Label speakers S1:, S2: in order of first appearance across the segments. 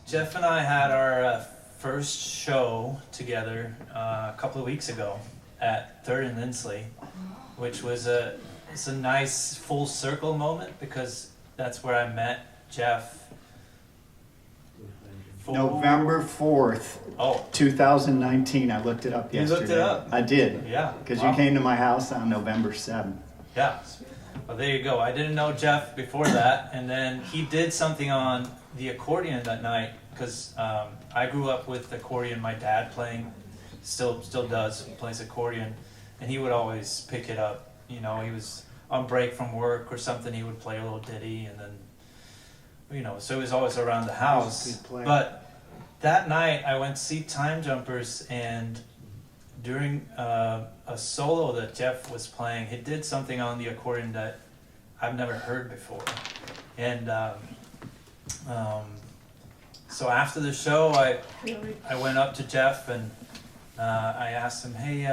S1: Jeff and I had our first show together a couple of weeks ago at Third and Lindsley, which was it's a nice full circle moment because that's where I met Jeff.
S2: November 4th,
S1: Oh,
S2: 2019. I looked it up
S1: you
S2: yesterday.
S1: looked it up?
S2: I did.
S1: Yeah.
S2: Because
S1: Wow.
S2: you came to my house on November 7th.
S1: Yeah. Well, there you go. I didn't know Jeff before that, and then he did something on the accordion that night because I grew up with accordion. My dad playing, still does, plays accordion, and he would always pick it up. You know, he was on break from work or something. He would play a little ditty, and then, you know, so he was always around the house.
S2: Good player.
S1: But that night, I went to see Time Jumpers, and during a solo that Jeff was playing, he did something on the accordion that I've never heard before. And so after the show, I went up to Jeff and I asked him, "Hey,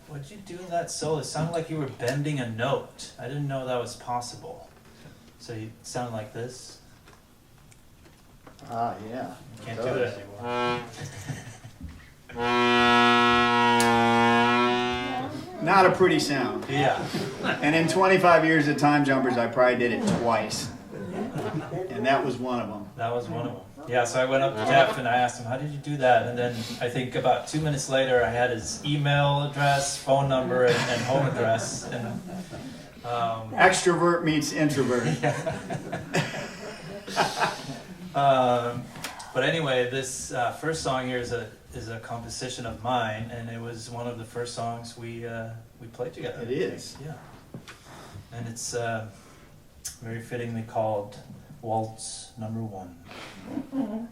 S1: what did you do in that solo? It sounded like you were bending a note. I didn't know that was possible." So you sounded like this.
S2: Ah, yeah.
S1: Can't do it anymore.
S2: Not a pretty sound.
S1: Yeah.
S2: And in 25 years of Time Jumpers, I probably did it twice. And that was one of them.
S1: That was one of them. Yeah, so I went up to Jeff and I asked him, "How did you do that?" And then I think about 2 minutes later, I had his email address, phone number, and home address. And
S2: Extrovert meets introvert.
S1: but anyway, this first song here is a composition of mine, and it was one of the first songs we played together.
S2: It is.
S1: Yeah, and it's very fittingly called Waltz Number 1.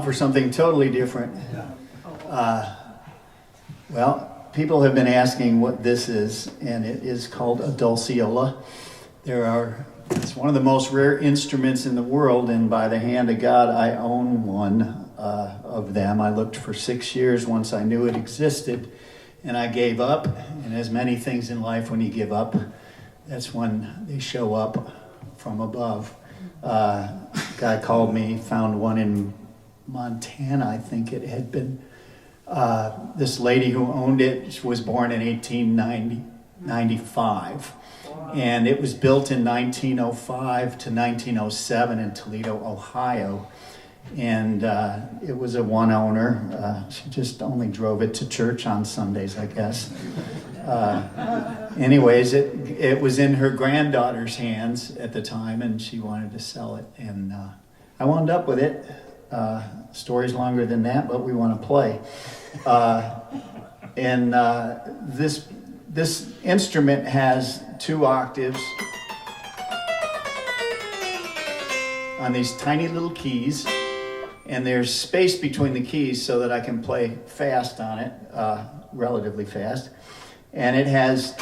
S2: for something totally different. Well, people have been asking what this is, and it is called a dulceola. It's one of the most rare instruments in the world, and by the hand of God, I own one of them. I looked for 6 years once I knew it existed, and I gave up. And as many things in life, when you give up, that's when they show up from above. Guy called me, found one in Montana, I think it had been. This lady who owned it was born in 1895, and it was built in 1905 to 1907 in Toledo, Ohio. And it was a one owner. She just only drove it to church on Sundays, I guess. Anyways, it was in her granddaughter's hands at the time, and she wanted to sell it. And I wound up with it. Story's longer than that, but we want to play. This instrument has 2 octaves on these tiny little keys, and there's space between the keys so that I can play fast on it, relatively fast. And it has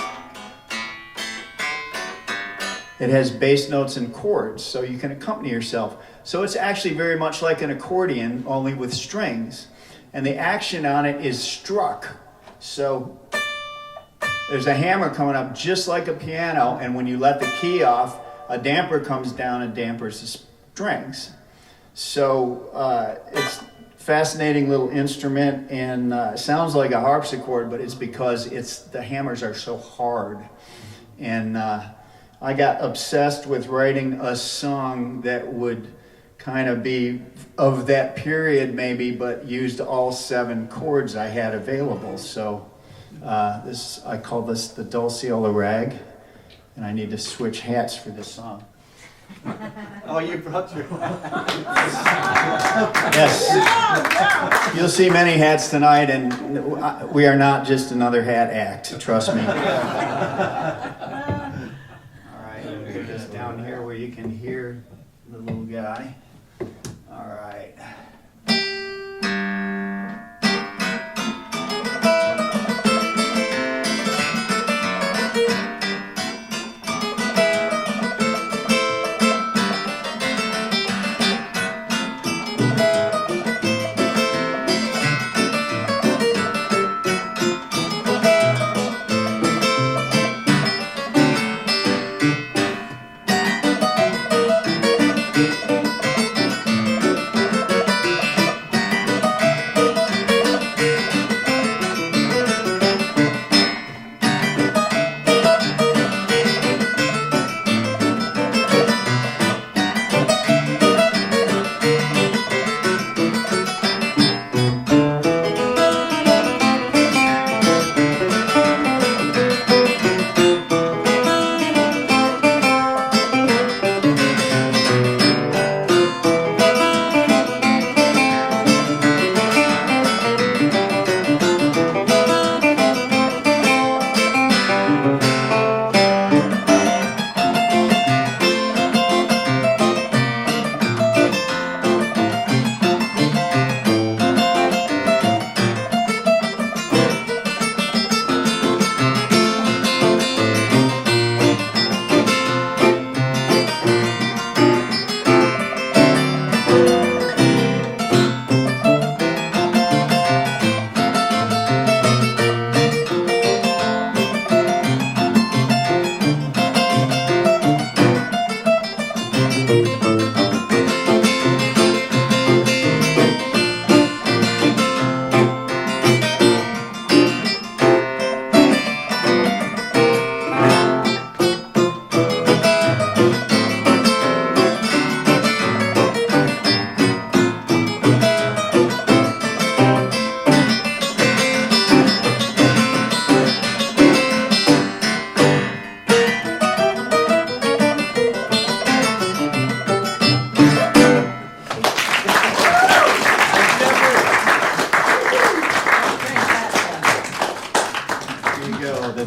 S2: bass notes and chords, so you can accompany yourself. So it's actually very much like an accordion, only with strings. And the action on it is struck. So there's a hammer coming up just like a piano, and when you let the key off, a damper comes down and dampers the strings. So it's a fascinating little instrument, and sounds like a harpsichord, but it's because the hammers are so hard. And I got obsessed with writing a song that would kind of be of that period maybe, but used all 7 chords I had available. So I call this the Dulceola Rag, and I need to switch hats for this song.
S3: Oh, you brought your...
S2: Yes. You'll see many hats tonight, and we are not just another hat act, trust me. All right, put this down here where you can hear the little guy. All right.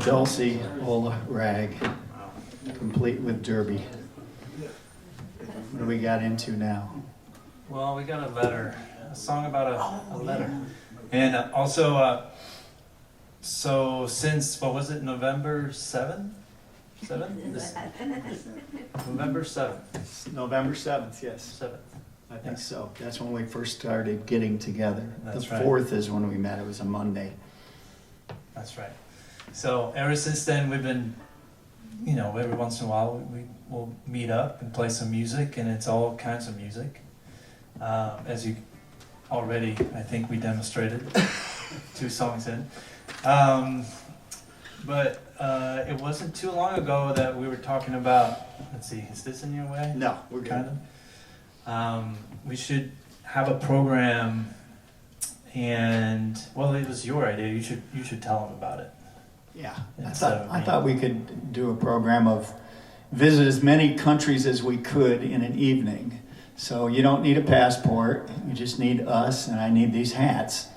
S2: Dulceola Rag, complete with derby. What do we got into now?
S1: Well, we got a letter a song about a letter. And also, so since, what was it, November 7th? 7th? November 7th.
S2: It's November 7th, yes.
S1: 7th.
S2: I think so. That's when we first started getting together.
S1: That's
S2: the
S1: right.
S2: 4th is when we met. It was a Monday.
S1: That's right. So ever since then, we've been, you know, every once in a while we will meet up and play some music, and it's all kinds of music. As you already, I think we demonstrated 2 songs in. But it wasn't too long ago that we were talking about, let's see, is this in your way?
S2: No, we're good.
S1: Kind of. We should have a program, and well, it was your idea. You should tell them about it.
S2: Yeah,
S1: Instead of
S2: I
S1: me.
S2: thought we could do a program of visit as many countries as we could in an evening. So you don't need a passport. You just need us, and I need these hats.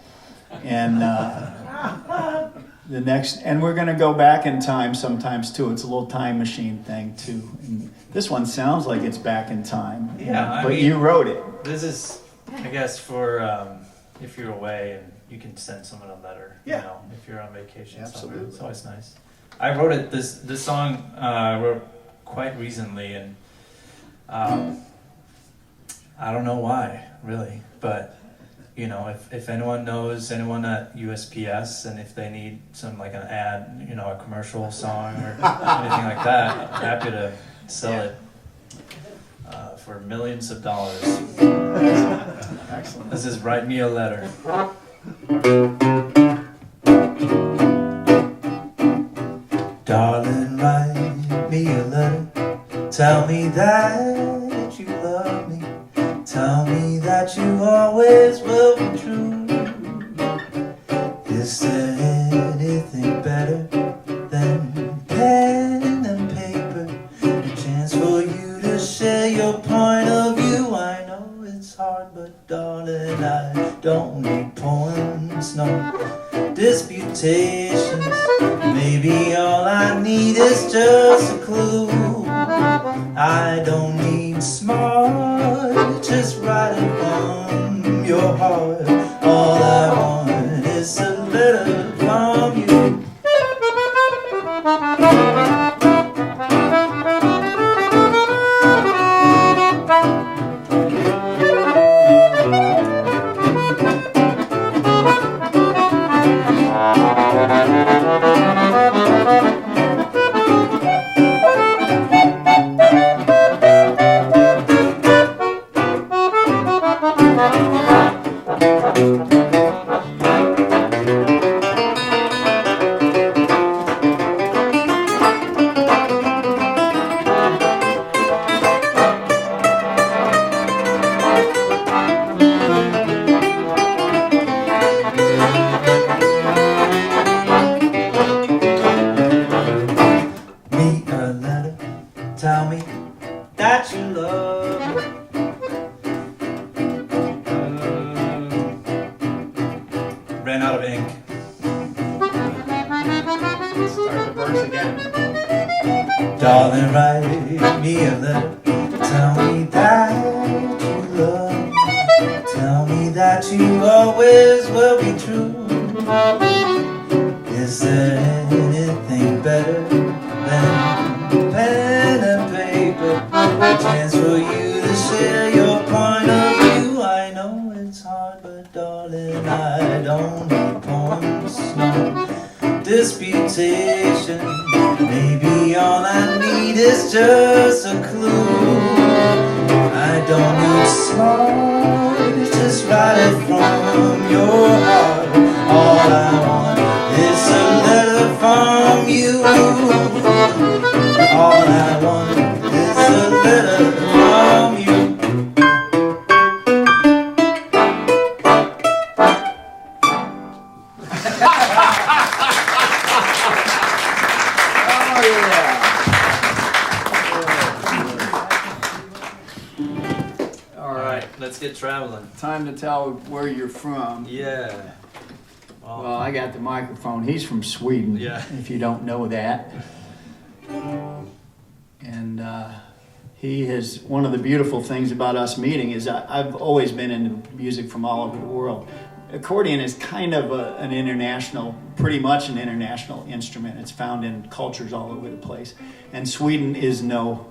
S2: And and we're going to go back in time sometimes too. It's a little time machine thing too. And this one sounds like it's back in time.
S1: Yeah, I
S2: but
S1: mean-
S2: you wrote it.
S1: This is, I guess, for if you're away and you can send someone a letter.
S2: Yeah.
S1: You know, if you're on vacation somewhere,
S2: Absolutely.
S1: it's always nice. I wrote it. This song I wrote quite recently, and I don't know why really, but you know, if anyone knows anyone at USPS, and if they need some like an ad, you know, a commercial song or anything like that, I'm happy to sell it for millions of dollars.
S2: Excellent.
S1: This is Write Me a Letter. Darling, write me a letter. Tell me that you love me. Tell me that you always will be true. Is there anything better than pen and paper? A chance for you to share your point of view. I know it's hard, but darling, I don't need poems, no disputations. Maybe all I need is just a clue. I don't need smart, just write it from your heart. All I want is a letter from you. Me a letter, tell me that you love me. Ran out of ink.
S2: Start the verse again.
S1: Darling, write me a letter. Tell me that you love me. Tell me that you always will be true. Is there anything better than pen and paper? A chance for you to share your point of view. I know it's hard, but darling, I don't need poems, no disputation. Maybe all I need is just a clue. I don't need smart, just write it from your heart. All I want is a letter from you. All I want is a letter from you.
S2: Oh, yeah. All right.
S3: Let's get traveling.
S2: Time to tell where you're from.
S3: Yeah.
S2: Well, I got the microphone. He's from Sweden,
S3: Yeah.
S2: if you don't know that. And He is one of the beautiful things about us meeting is I've always been into music from all over the world. Accordion is kind of an international, pretty much an international instrument. It's found in cultures all over the place. And Sweden is no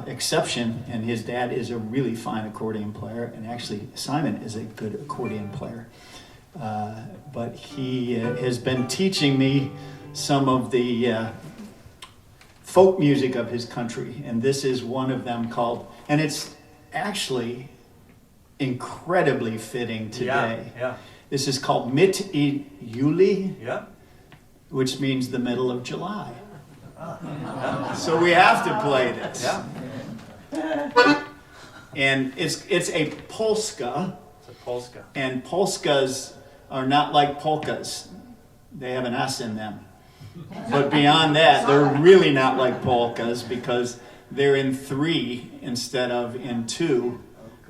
S2: exception, and his dad is a really fine accordion player, and actually Simon is a good accordion player. But he has been teaching me some of the folk music of his country, and this is one of them called, and it's actually incredibly fitting today.
S3: Yeah.
S2: This is called Midt I Juli,
S3: Yeah.
S2: which means the middle of July. So we have to play this.
S3: Yeah.
S2: And it's a polska,
S3: It's a Polska.
S2: and polskas are not like polkas. They have an S in them. But beyond that, they're really not like polkas because they're in 3 instead of in 2,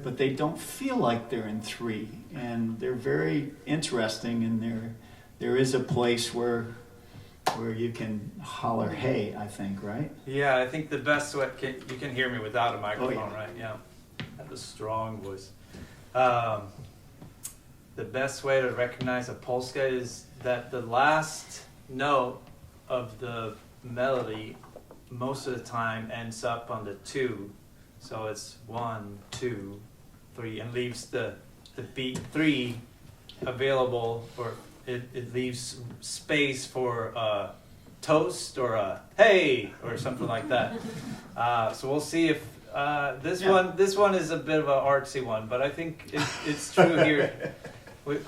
S2: but they don't feel like they're in 3. And they're very interesting, and there is a place where you can holler hey, I think, right?
S3: Yeah, I think the best way, you can hear me without a microphone,
S2: Oh, yeah.
S3: right? Yeah. I have a strong voice. The best way to recognize a polska is that the last note of the melody most of the time ends up on the 2. So it's 1, 2, 3, and leaves the beat 3 available, or it leaves space for a toast or a hey or something like that. So we'll see if this one is a bit of an artsy one, but I think it's true here.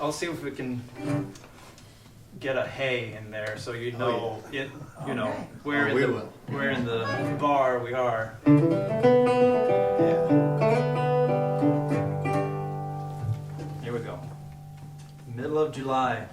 S3: I'll see if we can get a hey in there, so you know it. You know where where in the bar we are.
S2: Yeah.
S3: Here we go. Middle of July.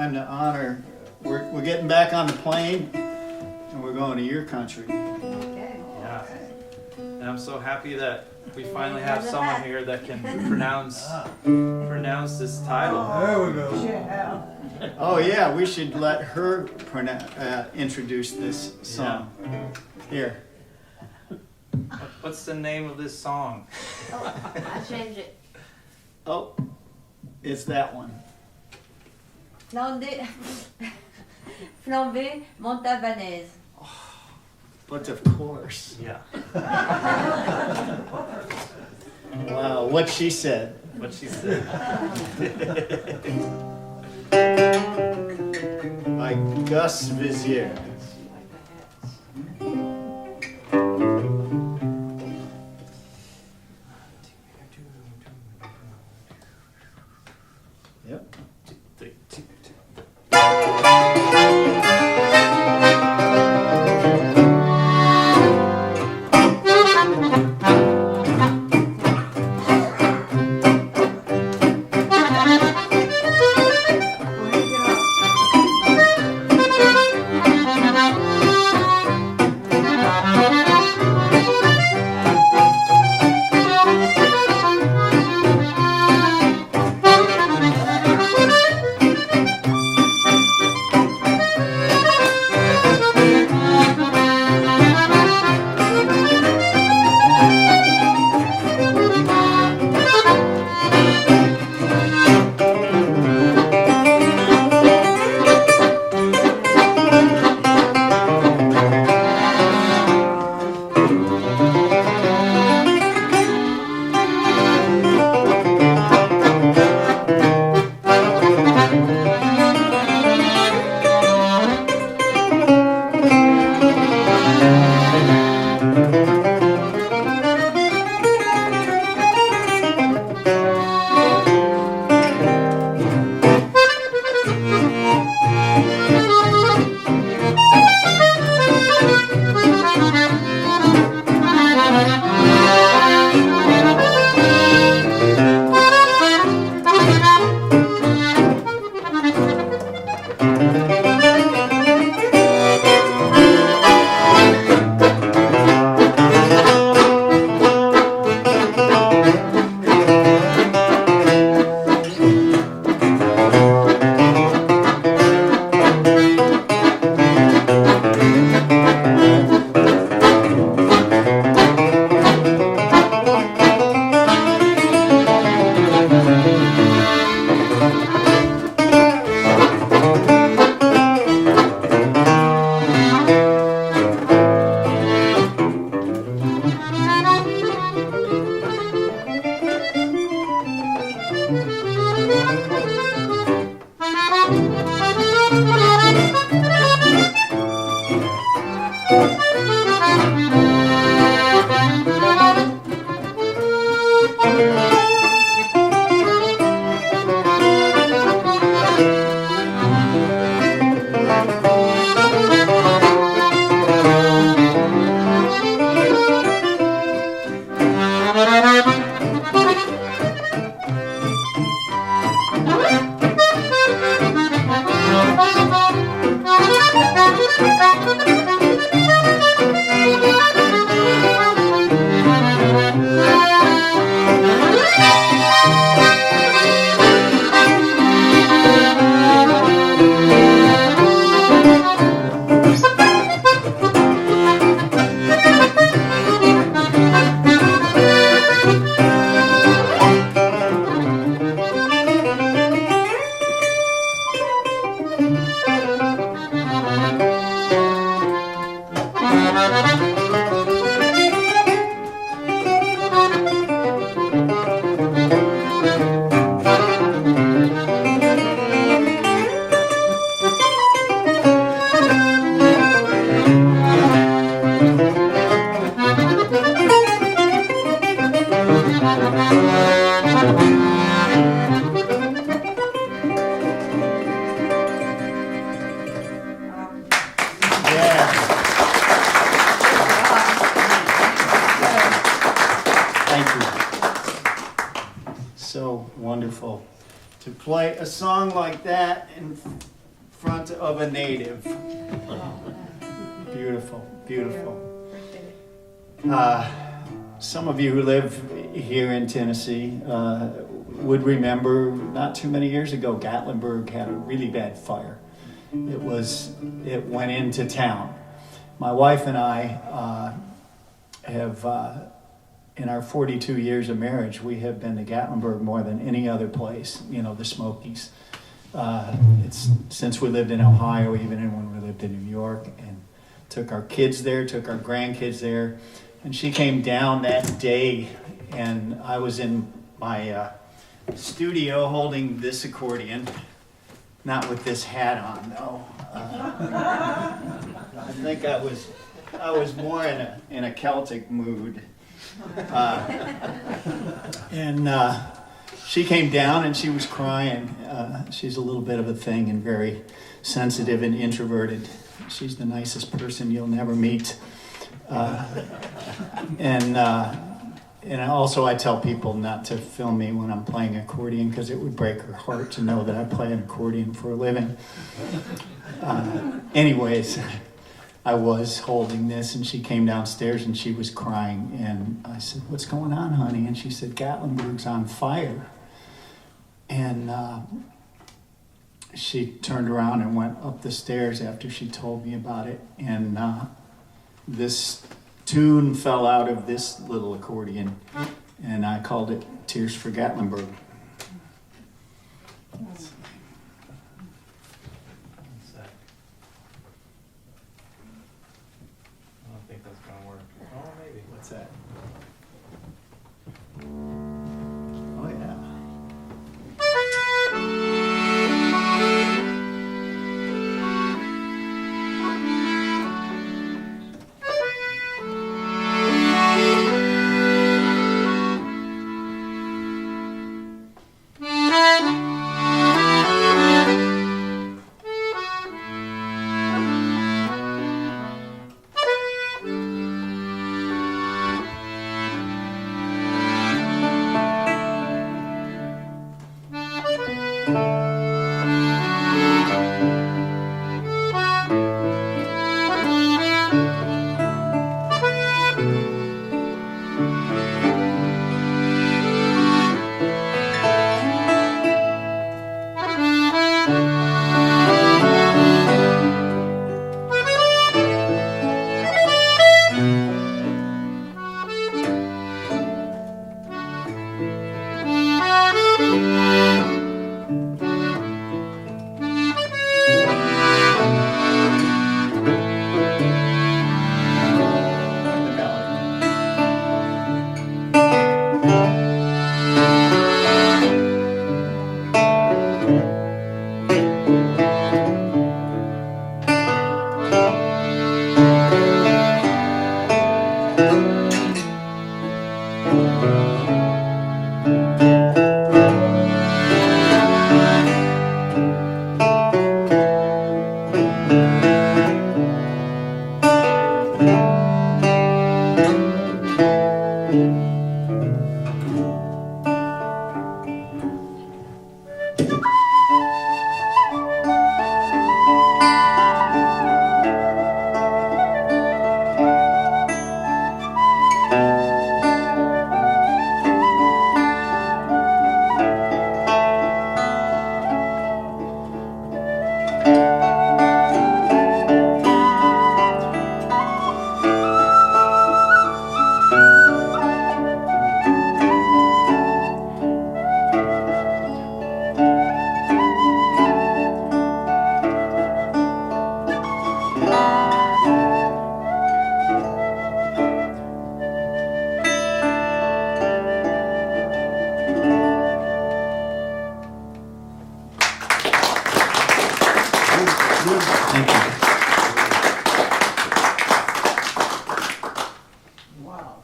S2: time to honor. We're getting back on the plane, and we're going to your country.
S4: Okay.
S3: Yeah. And I'm so happy that we finally have someone here that can pronounce this title.
S5: There we go.
S4: Yeah.
S2: Oh yeah, we should let her introduce this song. Here.
S3: What's the name of this song?
S4: Oh, I changed it.
S2: Oh, it's that one.
S4: Flambée, flambée montavanaise.
S2: But of course.
S3: Yeah.
S2: Wow, what she said.
S3: What she said.
S2: By Gus Vizier. Yep. So wonderful to play a song like that front of a native. Beautiful, beautiful. Some of you who live here in Tennessee would remember not too many years ago, Gatlinburg had a really bad fire. It went into town. My wife and I have, in our 42 years of marriage, we have been to Gatlinburg more than any other place, the Smokies. It's since we lived in Ohio, even when we lived in New York, and took our kids there, took our grandkids there. And she came down that day, and I was in my studio holding this accordion, not with this hat on, though. I think I was more in a Celtic mood. And she came down and she was crying. She's a little bit of a thing and very sensitive and introverted. She's the nicest person you'll never meet. And also I tell people not to film me when I'm playing accordion because it would break her heart to know that I play an accordion for a living. Anyways, I was holding this and she came downstairs and she was crying and I said, "What's going on, honey?" And she said, "Gatlinburg's on fire." And she turned around and went up the stairs after she told me about it, and this tune fell out of this little accordion, and I called it Tears for Gatlinburg.
S1: One sec. I don't think that's gonna work. Oh, maybe.
S2: What's that? Oh, yeah. Thank you. Wow.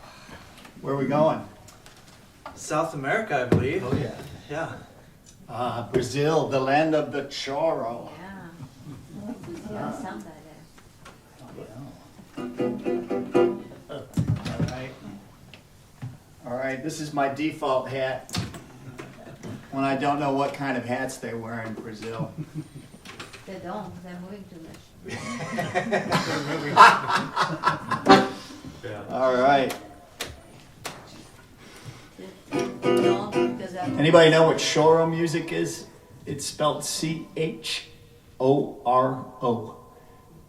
S2: Where are we going?
S3: South America, I believe.
S2: Oh, yeah.
S3: Yeah.
S2: Brazil, the land of the choro.
S4: Yeah. Yeah, samba there.
S2: All right, this is my default hat when I don't know what kind of hats they wear in Brazil.
S4: They don't, they're moving too much.
S3: Yeah.
S2: All right.
S4: They don't, because I'm.
S2: Anybody know what Shoro music is? It's spelled Choro.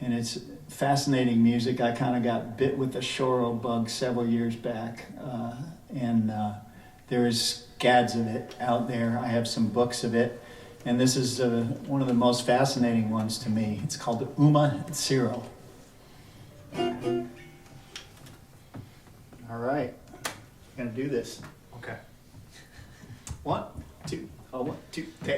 S2: And it's fascinating music. I kind of got bit with the Shoro bug several years back. There's gads of it out there. I have some books of it. And this is one of the most fascinating ones to me. It's called Uma Tsiro. All right. Gonna do this.
S3: Okay.
S2: 1, 2, 1, 2, 3.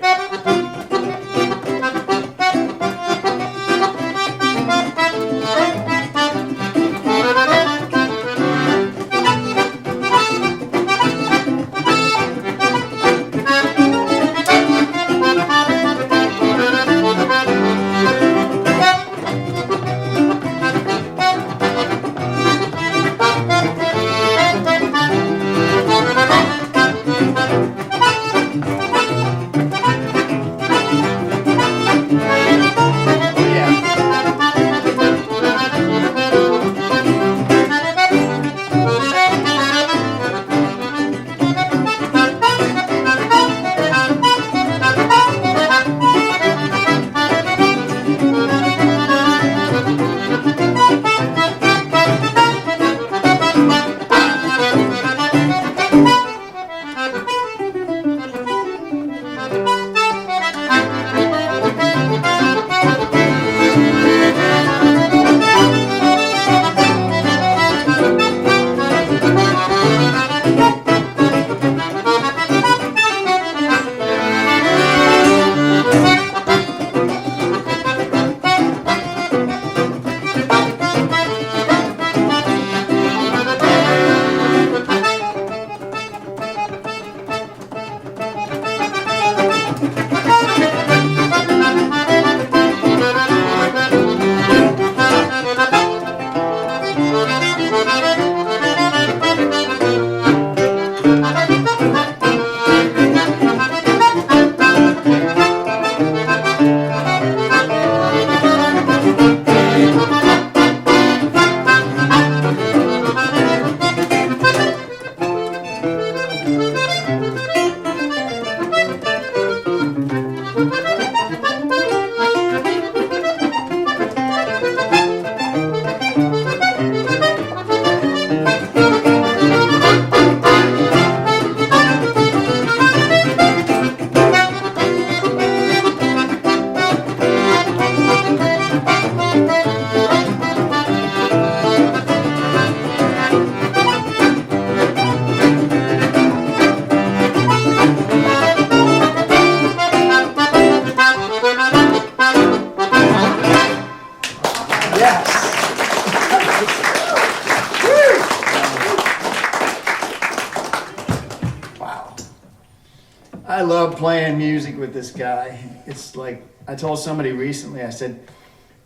S2: I love playing music with this guy. It's like, I told somebody recently, I said,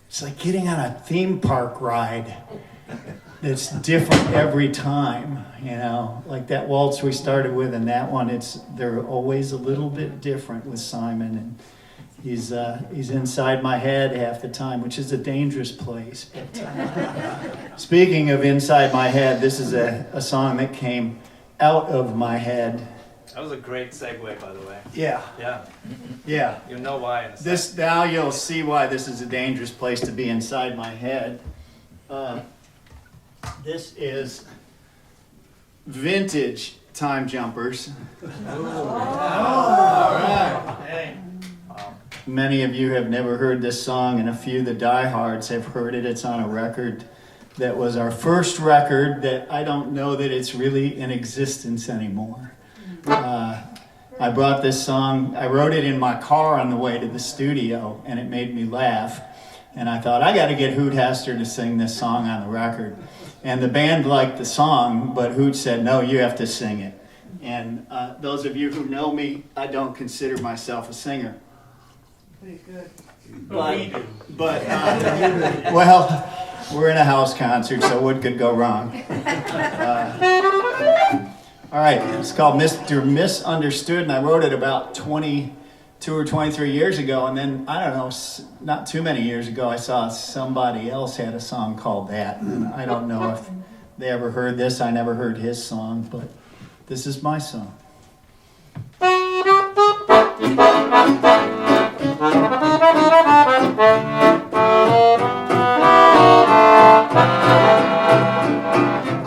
S2: it's like getting on a theme park ride that's different every time, you know? Like that waltz we started with and that one, they're always a little bit different with Simon. And he's inside my head half the time, which is a dangerous place. But speaking of inside my head, this is a song that came out of my head.
S3: That was a great segue, by the way.
S2: Yeah,
S3: Yeah,
S2: yeah.
S3: you know why in a second.
S2: This, now you'll see why this is a dangerous place to be inside my head. This is vintage Time Jumpers. All right.
S3: Hey. Wow.
S2: Many of you have never heard this song, and a few of the diehards have heard it. It's on a record that was our first record that I don't know that it's really in existence anymore. I brought this song, I wrote it in my car on the way to the studio, and it made me laugh. And I thought, I got to get Hoot Hester to sing this song on the record. And the band liked the song, but Hoot said, no, you have to sing it. And those of you who know me, I don't consider myself a singer.
S5: Pretty good.
S2: But well, we're in a house concert, so what could go wrong? All right, it's called Mr. Misunderstood, and I wrote it about 20 tour 23 years ago, and then I don't know, not too many years ago, I saw somebody else had a song called that, and I don't know if they ever heard this. I never heard his song, but this is my song.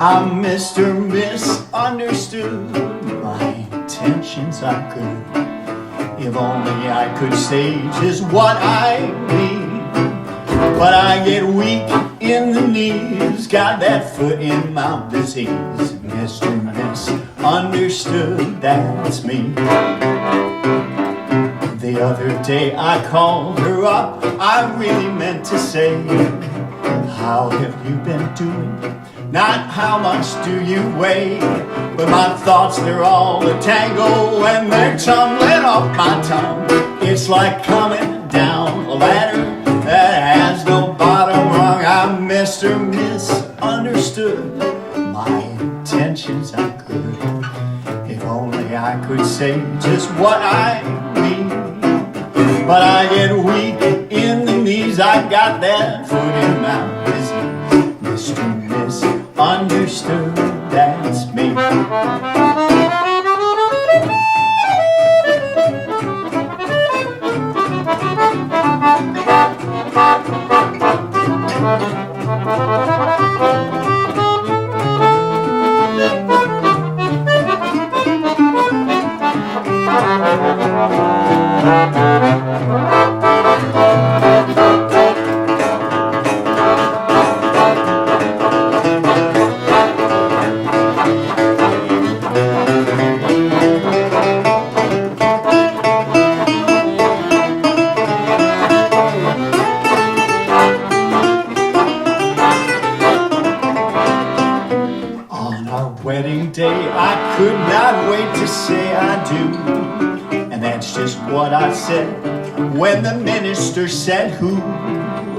S2: I'm Mr. Misunderstood. My intentions are good. If only I could say just what I mean. But I get weak in the knees, got that foot in my disease. Mr. Misunderstood, that's me. The other day I called her up, I really meant to say, how have you been doing? Not how much do you weigh, but my thoughts, they're all a tangle and they're tumbling off my tongue. It's like coming down a ladder that has no bottom rung. I'm Mr. Misunderstood. My intentions are good. If only I could say just what I mean. But I get weak in the knees, I got that foot in my disease. Mr. Misunderstood, that's me. Wedding day, I could not wait to say I do. And that's just what I said when the minister said, who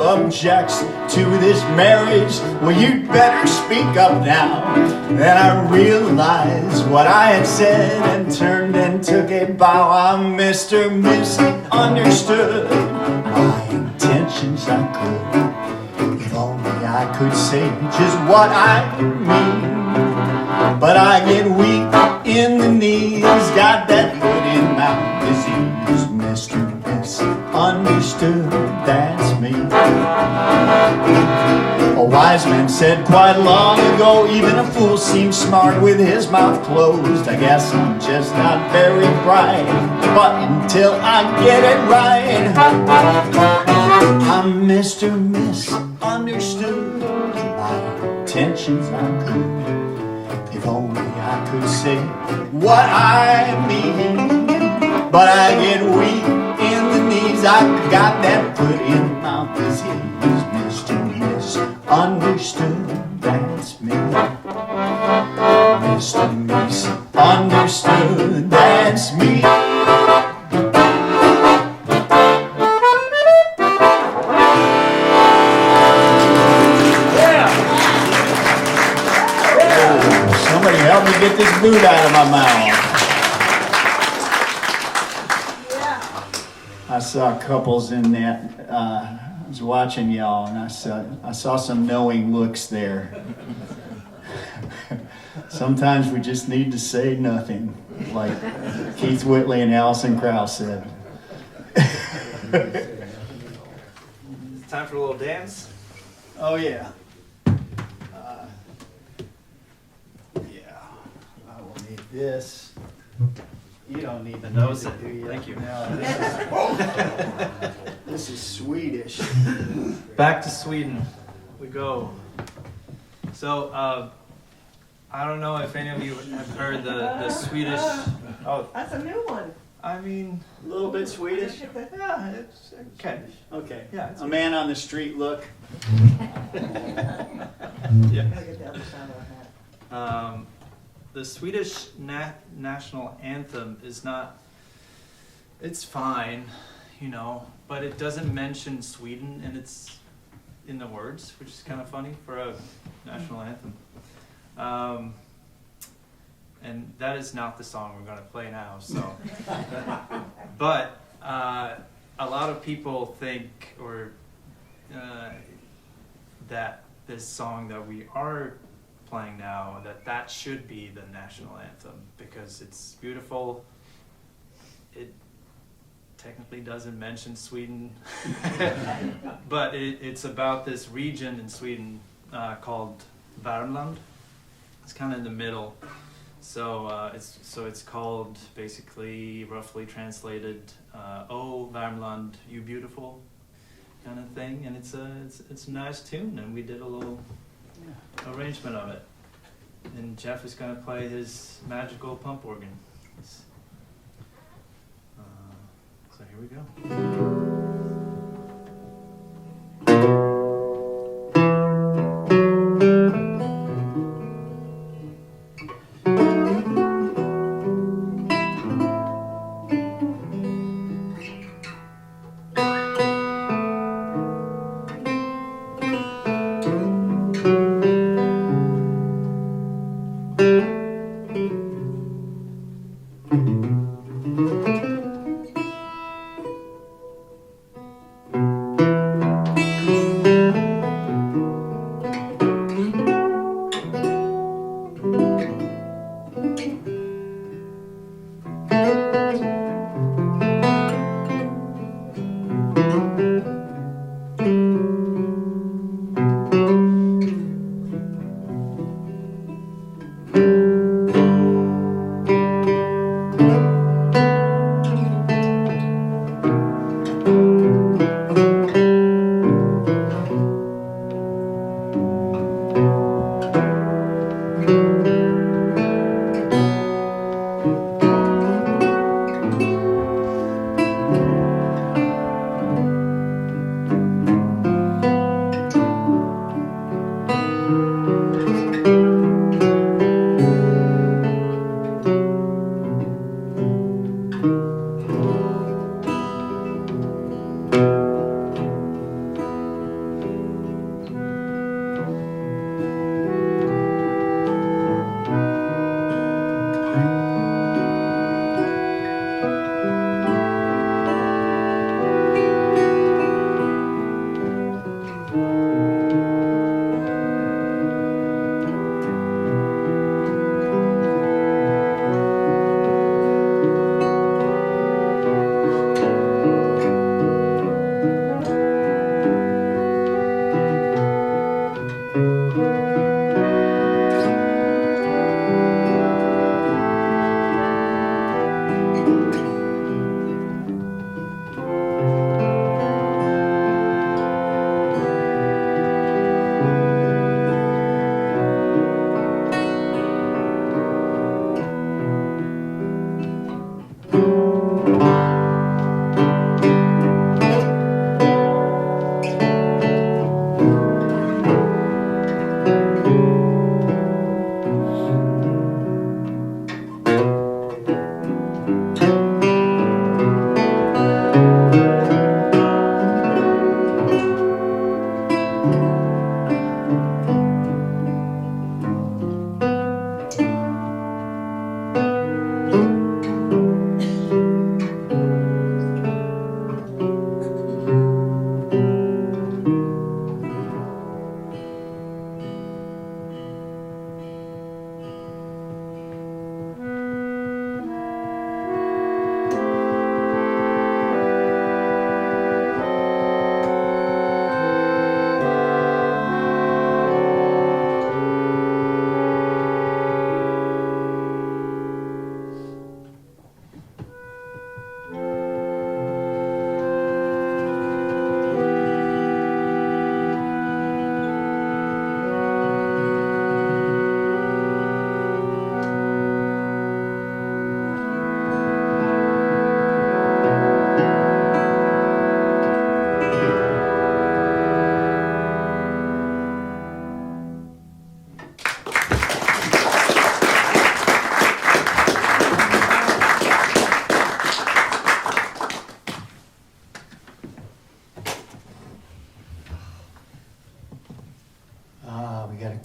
S2: objects to this marriage? Well, you'd better speak up now. Then I realized what I had said and turned and took a bow. I'm Mr. Misunderstood. My intentions are good. If only I could say just what I mean. But I get weak in the knees, got that foot in my disease. Mr. Misunderstood, that's me. A wise man said quite long ago, even a fool seems smart with his mouth closed. I guess I'm just not very bright, but until I get it right, I'm Mr. Misunderstood. My intentions are good. If only I could say what I mean. But I get weak in the knees, I got that foot in my disease. Mr. Misunderstood, that's me. Mr. Misunderstood, that's me. Somebody help me get this boot out of my mouth. I saw couples in that. I was watching y'all, and I saw some knowing looks there. Sometimes we just need to say nothing, like Keith Whitley and Alison Krauss said.
S3: It's time for a little dance.
S2: Oh yeah. I will need this. You don't need the
S3: nose
S2: music,
S3: it.
S2: do you?
S3: Thank you.
S2: No, this is Swedish.
S3: Back to Sweden we go. So, I don't know if any of you have heard the Swedish. Oh,
S5: That's a new one.
S3: I mean,
S2: A little bit Swedish.
S3: yeah, it's okay.
S2: Okay.
S3: Yeah, it's
S2: A man on the street look.
S3: Yeah.
S5: Gotta get the other side of that.
S3: The Swedish national anthem is not. It's fine, you know, but it doesn't mention Sweden in the words, which is kind of funny for a national anthem. And that is not the song we're going to play now. So, but A lot of people think that this song that we are playing now, that should be the national anthem because it's beautiful. It technically doesn't mention Sweden, but it's about this region in Sweden called Värmland. It's kind of in the middle. So it's called, basically roughly translated, "Oh Värmland, you beautiful," kind of thing, and it's a nice tune, and we did a little arrangement of it. And Jeff is going to play his magical pump organ. So here we go.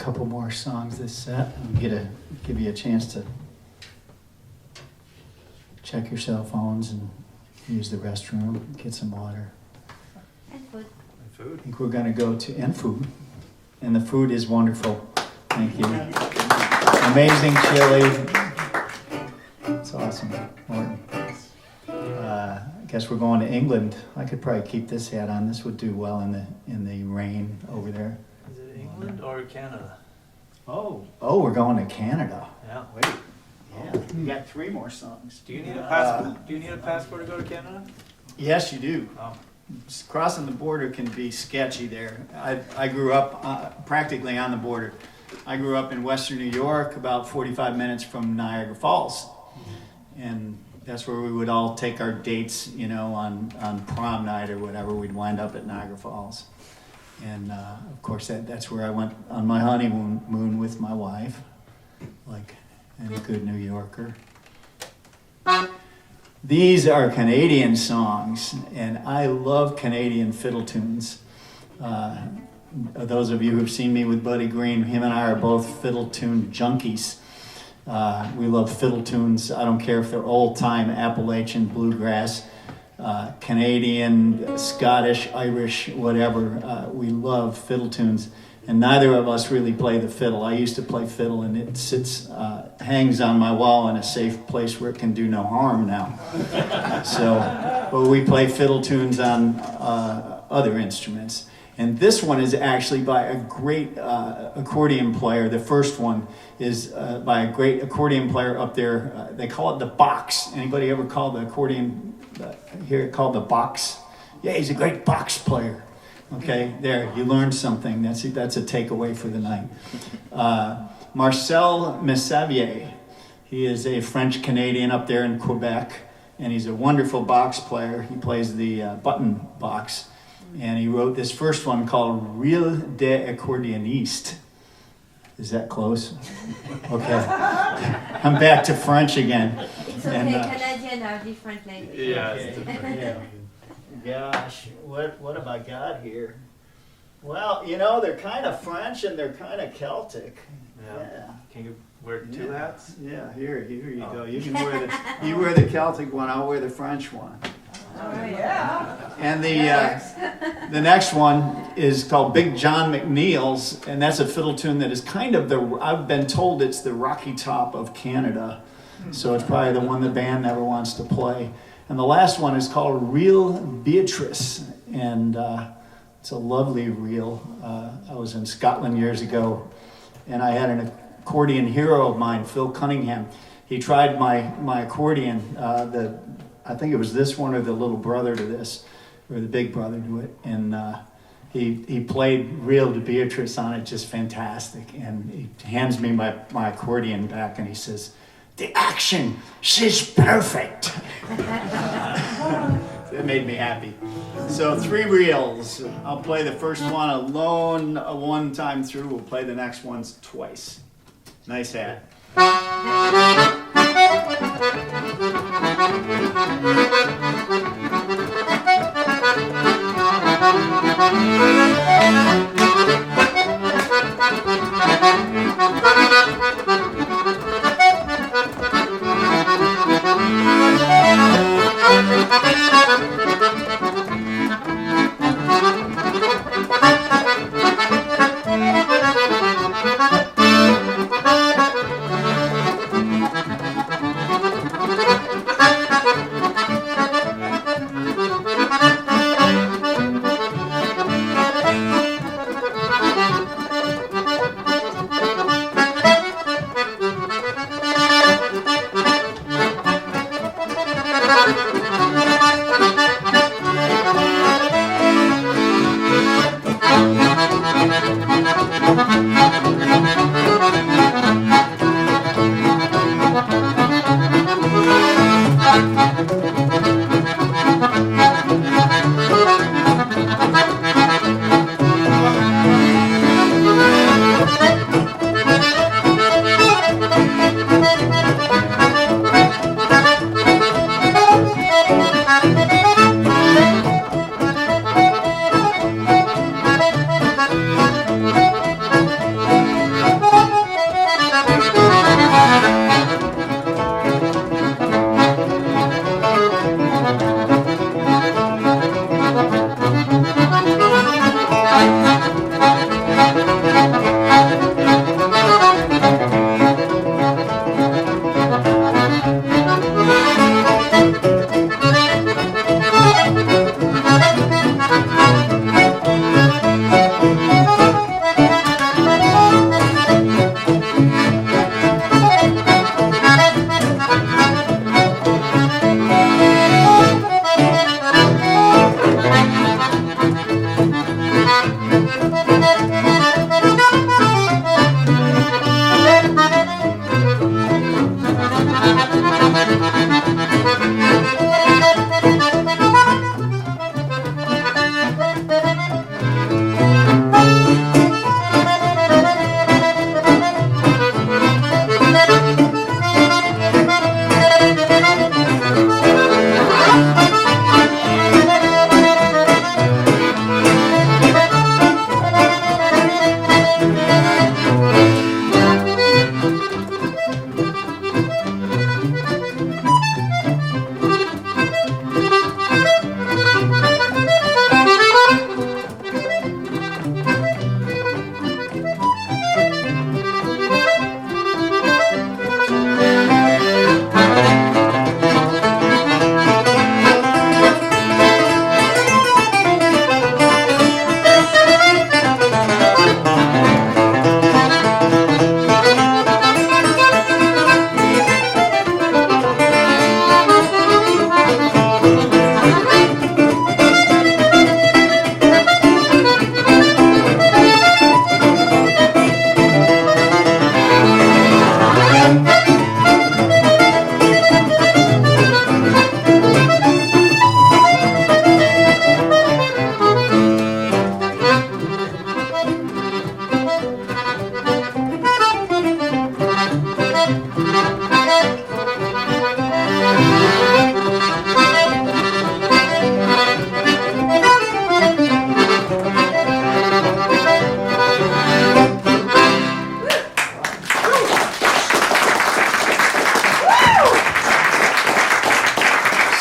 S2: couple more songs this set and give you a chance to check your cell phones and use the restroom, get some water.
S4: And food.
S3: And food.
S2: I think we're gonna go to, and food. And the food is wonderful. Thank you. Amazing chili. It's awesome. Morton. I guess we're going to England. I could probably keep this hat on. This would do well in the rain over there.
S3: Is it England or Canada?
S2: Oh, we're going to Canada.
S3: Yeah.
S2: Wait. Yeah, we got 3 more songs.
S3: Do you need a passport? Do you need a passport to go to Canada?
S2: Yes, you do.
S3: Oh.
S2: Crossing the border can be sketchy there. I grew up practically on the border. I grew up in western New York, about 45 minutes from Niagara Falls. And that's where we would all take our dates, you know, on prom night or whatever. We'd wind up at Niagara Falls. And of course, that's where I went on my honeymoon with my wife, like any good New Yorker. These are Canadian songs, and I love Canadian fiddle tunes. Those of you who've seen me with Buddy Green, him and I are both fiddle tune junkies. We love fiddle tunes. I don't care if they're old-time Appalachian bluegrass, Canadian, Scottish, Irish, whatever. We love fiddle tunes. And neither of us really play the fiddle. I used to play fiddle, and it hangs on my wall in a safe place where it can do no harm now. But we play fiddle tunes on other instruments. And this one is actually by a great accordion player. The first one is by a great accordion player up there. They call it the box. Anybody ever call the accordion, hear it called the box? Yeah, he's a great box player. Okay, there, you learned something. That's a takeaway for the night. Marcel Messavier, he is a French-Canadian up there in Quebec, and he's a wonderful box player. He plays the button box, and he wrote this first one called Reel des Accordéonistes. Is that close? Okay. I'm back to French again.
S4: It's okay, Canadian are different languages.
S3: Yeah.
S2: Yeah. Gosh, what have I got here? Well, you know, they're kind of French and they're kind of Celtic.
S3: Yeah. Can you wear 2 hats?
S2: Yeah, here you
S3: Oh.
S2: go. You can wear the Celtic one. I'll wear the French one.
S4: All right.
S2: And the next one is called Big John McNeil's, and that's a fiddle tune that is kind of I've been told it's the Rocky Top of Canada, so it's probably the one the band never wants to play. And the last one is called Reel Beatrice, and it's a lovely reel. I was in Scotland years ago, and I had an accordion hero of mine, Phil Cunningham. He tried my accordion, I think it was this one or the little brother to this, or the big brother to it, and he played Reel de Beatrice on it just fantastic, and he hands me my accordion back, and he says, "The action, she's perfect." It made me happy. So 3 reels. I'll play the first one alone one time through. We'll play the next ones twice. Nice hat.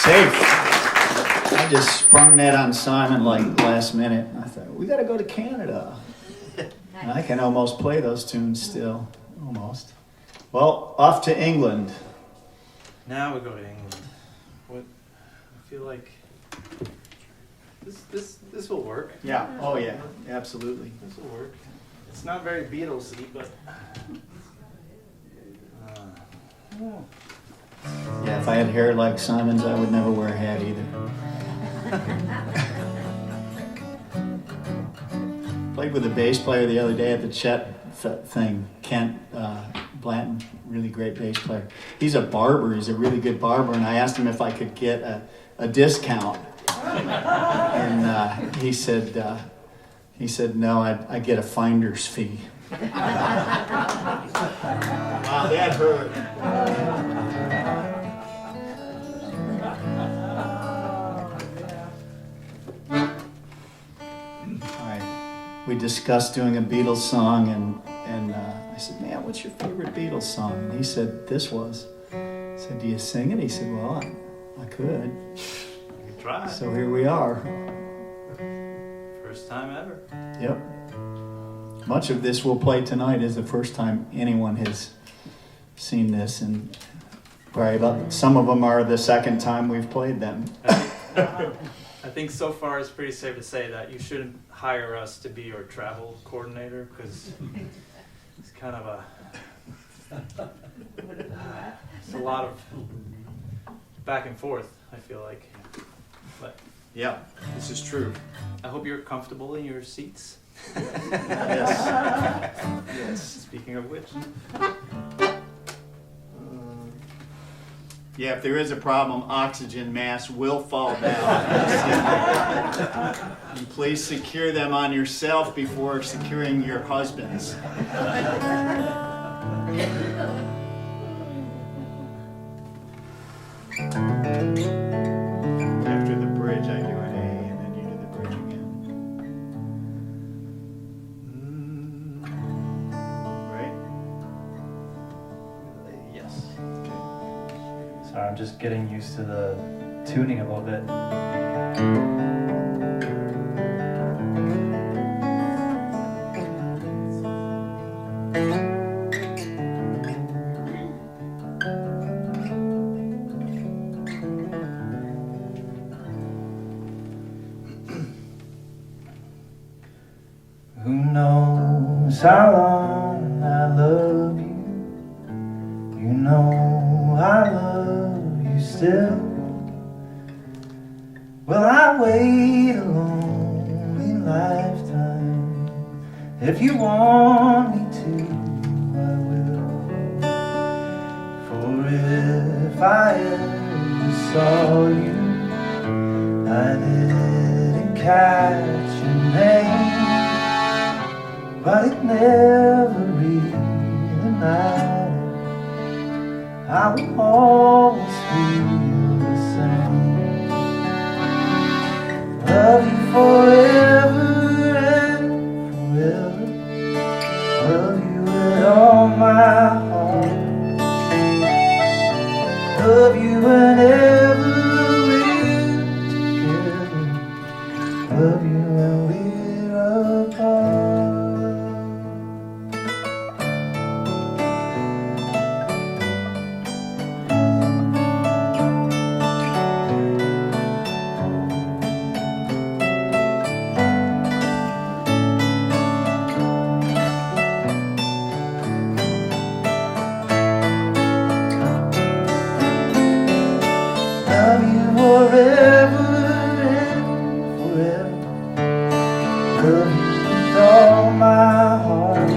S2: Safe. I just sprung that on Simon like last minute. I thought, we got to go to Canada. And I can almost play those tunes still. Almost. Well, off to England.
S3: Now we go to England. What? I feel like this will work.
S2: Yeah. Oh, yeah. Absolutely.
S3: This will work. It's not very Beatlesy, but.
S2: Yeah, if I had hair like Simon's, I would never wear a hat either. Played with a bass player the other day at the Chet thing, Kent Blanton, really great bass player. He's a barber, he's a really good barber, and I asked him if I could get a discount. And he said no, I get a finder's fee. Wow, that hurt. We discussed doing a Beatles song, and I said, man, what's your favorite Beatles song? And he said, this was. I said, do you sing it? He said, well, I could.
S3: You try.
S2: So here we are.
S3: First time ever.
S2: Yep. Much of this we'll play tonight is the first time anyone has seen this, and probably about some of them are the second time we've played them.
S3: I think so far it's pretty safe to say that you shouldn't hire us to be your travel coordinator, because it's kind of it's a lot of back and forth, I feel like. But
S2: Yeah, this is true.
S3: I hope you're comfortable in your seats.
S2: Yes. Yes.
S3: Speaking of which.
S2: Yeah, if there is a problem, oxygen masks will fall down. And please secure them on yourself before securing your husbands. After the bridge, I do an A, and then you do the bridge again. Right?
S3: Yes.
S1: Sorry, I'm just getting used to the tuning a little bit. Who knows how long I love you? You know I love you still. Will I wait a lonely lifetime? If you want me to, I will. For if I ever saw you, I didn't catch your name, but it never really mattered. I will always feel the same. Love you forever and forever. Love you with all my heart. Love you whenever we're together. Love you when we're apart. Love you forever and forever. Love you with all my heart.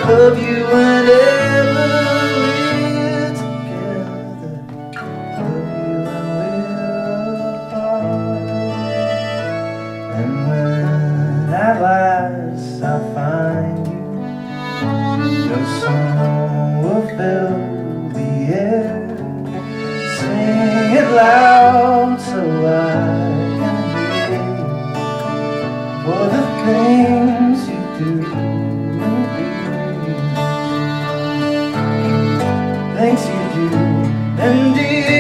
S1: Love you whenever we're together. Love you when we're apart. And when at last I find you, your song will fill the air. Sing it loud so I can hear. For the things you do, things you do, and dear.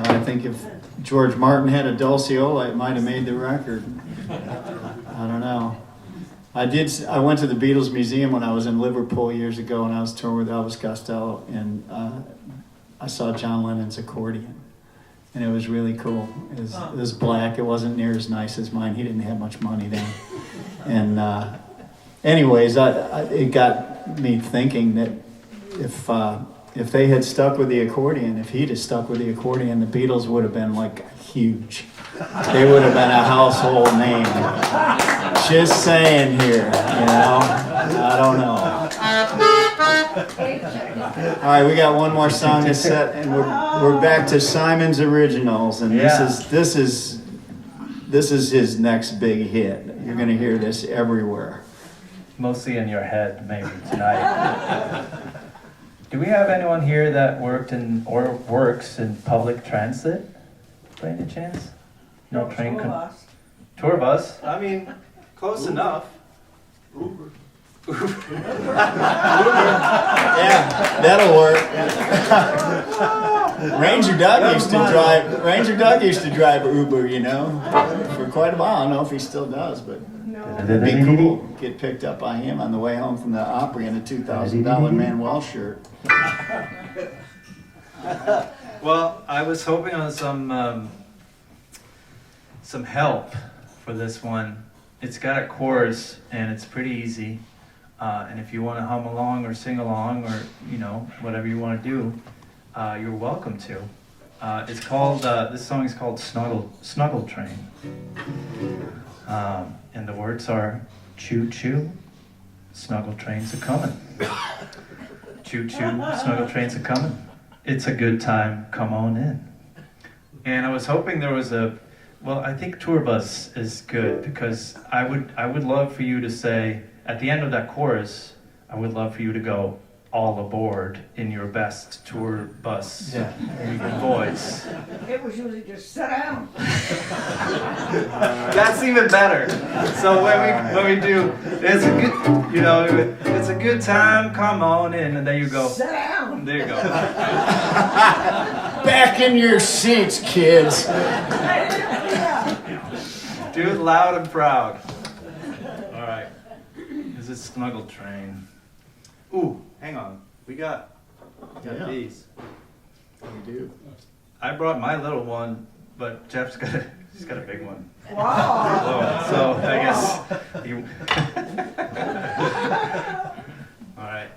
S2: I think if George Martin had a Dulciola, it might have made the record. I don't know. I went to the Beatles Museum when I was in Liverpool years ago, and I was touring with Elvis Costello, and I saw John Lennon's accordion, and it was really cool. It was black. It wasn't near as nice as mine. He didn't have much money then. And anyways, it got me thinking that if they had stuck with the accordion, if he'd have stuck with the accordion, the Beatles would have been like huge. They would have been a household name. Just saying here, you know. I don't know. All right, we got one more song to set, and we're back to Simon's Originals, and this is his next big hit. You're gonna hear this everywhere.
S3: Mostly in your head, maybe tonight. Do we have anyone here that worked in or works in public transit, by any chance? No train. Tour bus. I mean, close enough.
S2: Yeah, that'll work. Ranger Doug used to drive Uber, you know, for quite a while. I don't know if he still does, but it'd be cool. Get picked up by him on the way home from the Opry in a $2,000 Manuel shirt.
S3: Well, I was hoping on some help for this one. It's got a chorus and it's pretty easy. And if you want to hum along or sing along or whatever you want to do, you're welcome to. It's called this song is called Snuggle Train. And the words are choo choo, snuggle trains are coming. Choo choo, snuggle trains are coming. It's a good time, come on in. And I was hoping there was I think tour bus is good because I would love for you to say, at the end of that chorus, I would love for you to go, all aboard in your best tour bus voice.
S5: It was usually just sit down.
S3: That's even better. So when we do, it's a good, it's a good time, come on in, and then you go,
S5: Sit down.
S3: there you go.
S2: Back in your seats, kids.
S3: Do it loud and proud. All right. This is Snuggle Train. Ooh, hang on. We got these.
S2: We do.
S3: I brought my little one, but Jeff's got a big one.
S5: Wow.
S3: So I guess you. All right.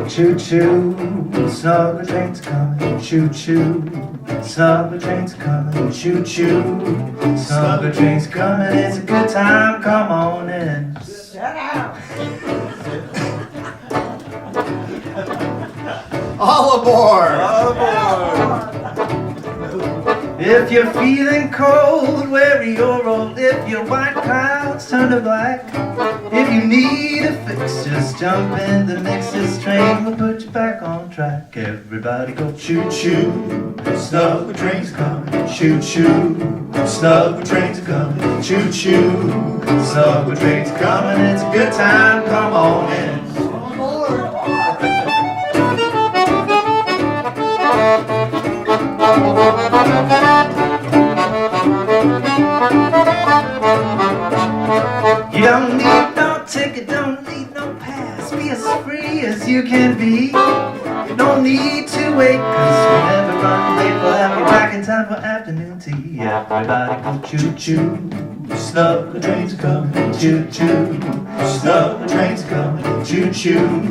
S3: Choo-choo, snuggle train's coming. Choo-choo, snuggle train's coming. Choo-choo, snuggle train's coming. It's a good time, come on in.
S5: Sit down.
S2: All aboard!
S3: All aboard! If you're feeling cold, weary your old. If your white clouds turn to black. If you need a fix, just jump in the mix. This train will put you back on track. Everybody go choo-choo, snuggle train's coming. Choo-choo, snuggle train's coming. Choo-choo, snuggle train's coming. It's a good time, come on in. You don't need no ticket, don't need no pass. Be as free as you can be. You don't need to wait, cause we'll never run late. We'll have you back in time for afternoon tea. Everybody go choo-choo, snuggle train's coming. Choo-choo, snuggle train's coming. Choo-choo,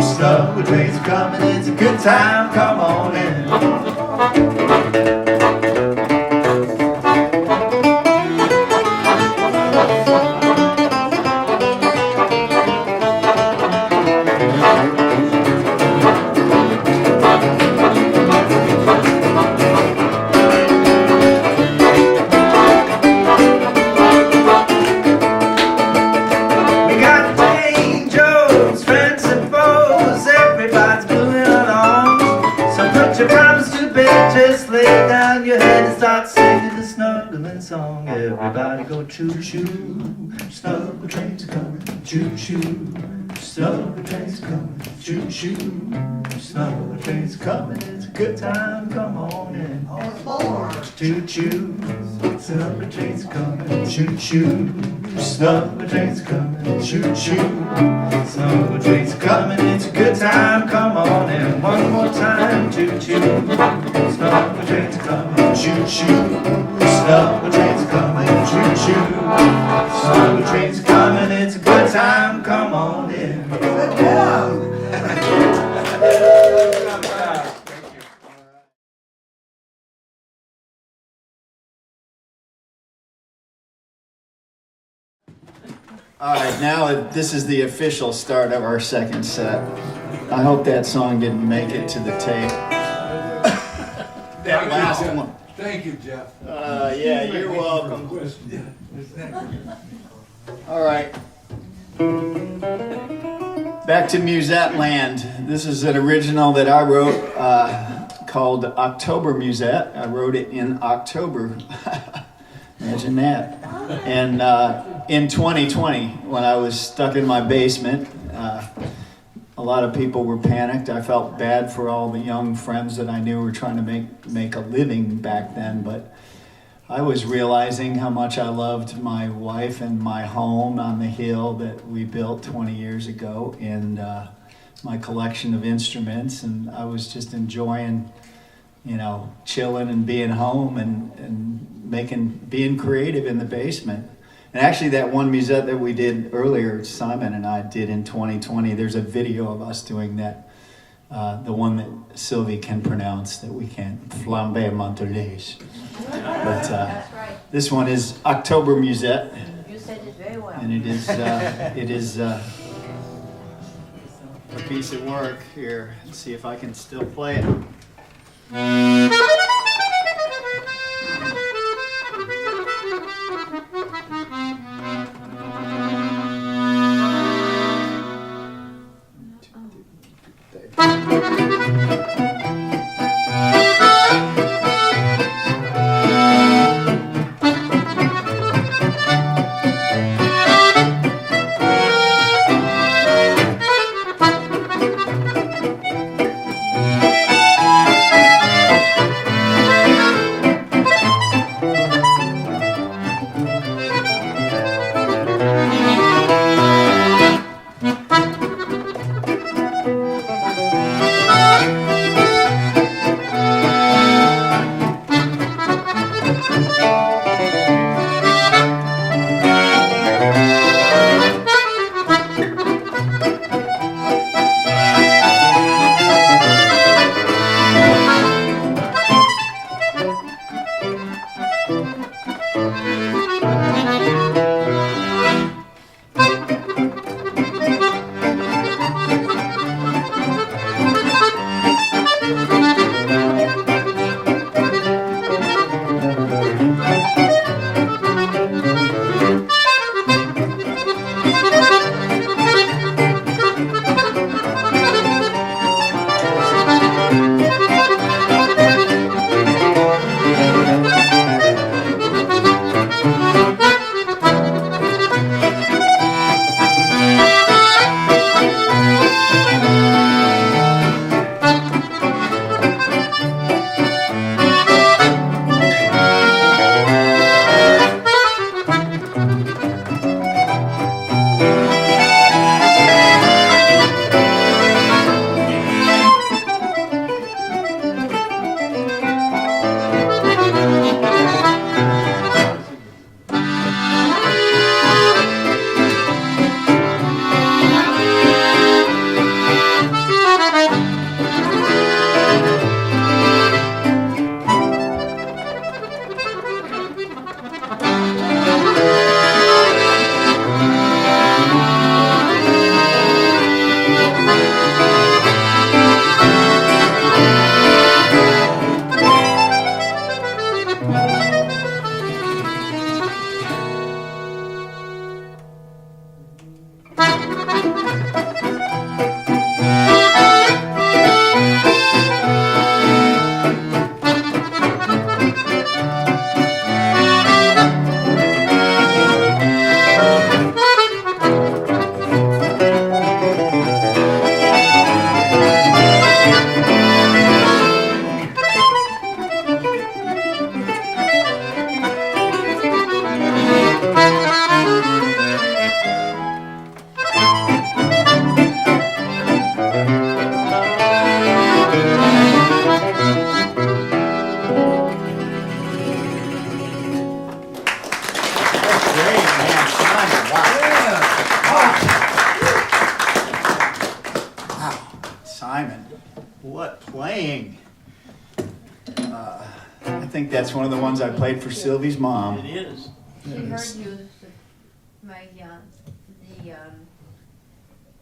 S3: snuggle train's coming. It's a good time, come on in.
S2: Everybody go choo-choo, snuggle trains coming, choo-choo, snuggle trains coming, choo-choo, snuggle trains coming, it's a good time, come on in. Choo-choo, snuggle trains coming, choo-choo, snuggle trains coming, choo-choo, snuggle trains coming, it's a good time, come on in. One more time, choo-choo, snuggle trains coming, choo-choo, snuggle trains coming, choo-choo, snuggle trains coming, it's a good time, come on in.
S5: Good job.
S2: All right, now this is the official start of our second set. I hope that song didn't make it to the tape. That last one.
S6: Thank you, Jeff.
S2: Yeah, you're welcome. All right. Back to Musette Land. This is an original that I wrote called October Musette. I wrote it in October. Imagine that. And in 2020, when I was stuck in my basement, a lot of people were panicked. I felt bad for all the young friends that I knew were trying to make a living back then, but I was realizing how much I loved my wife and my home on the hill that we built 20 years ago, and my collection of instruments, and I was just enjoying, chilling and being home and being creative in the basement. And actually that one musette that we did earlier, Simon and I did in 2020, there's a video of us doing that, the one that Sylvie can pronounce that we can't, Flambe Montelège. But
S4: That's right.
S2: this one is October Musette,
S4: You said it very well.
S2: and it is a piece of work here. Let's see if I can still play it. playing. I think that's one of the ones I played for Sylvie's mom.
S6: It is.
S4: She
S2: It
S4: heard
S2: is.
S4: you, my,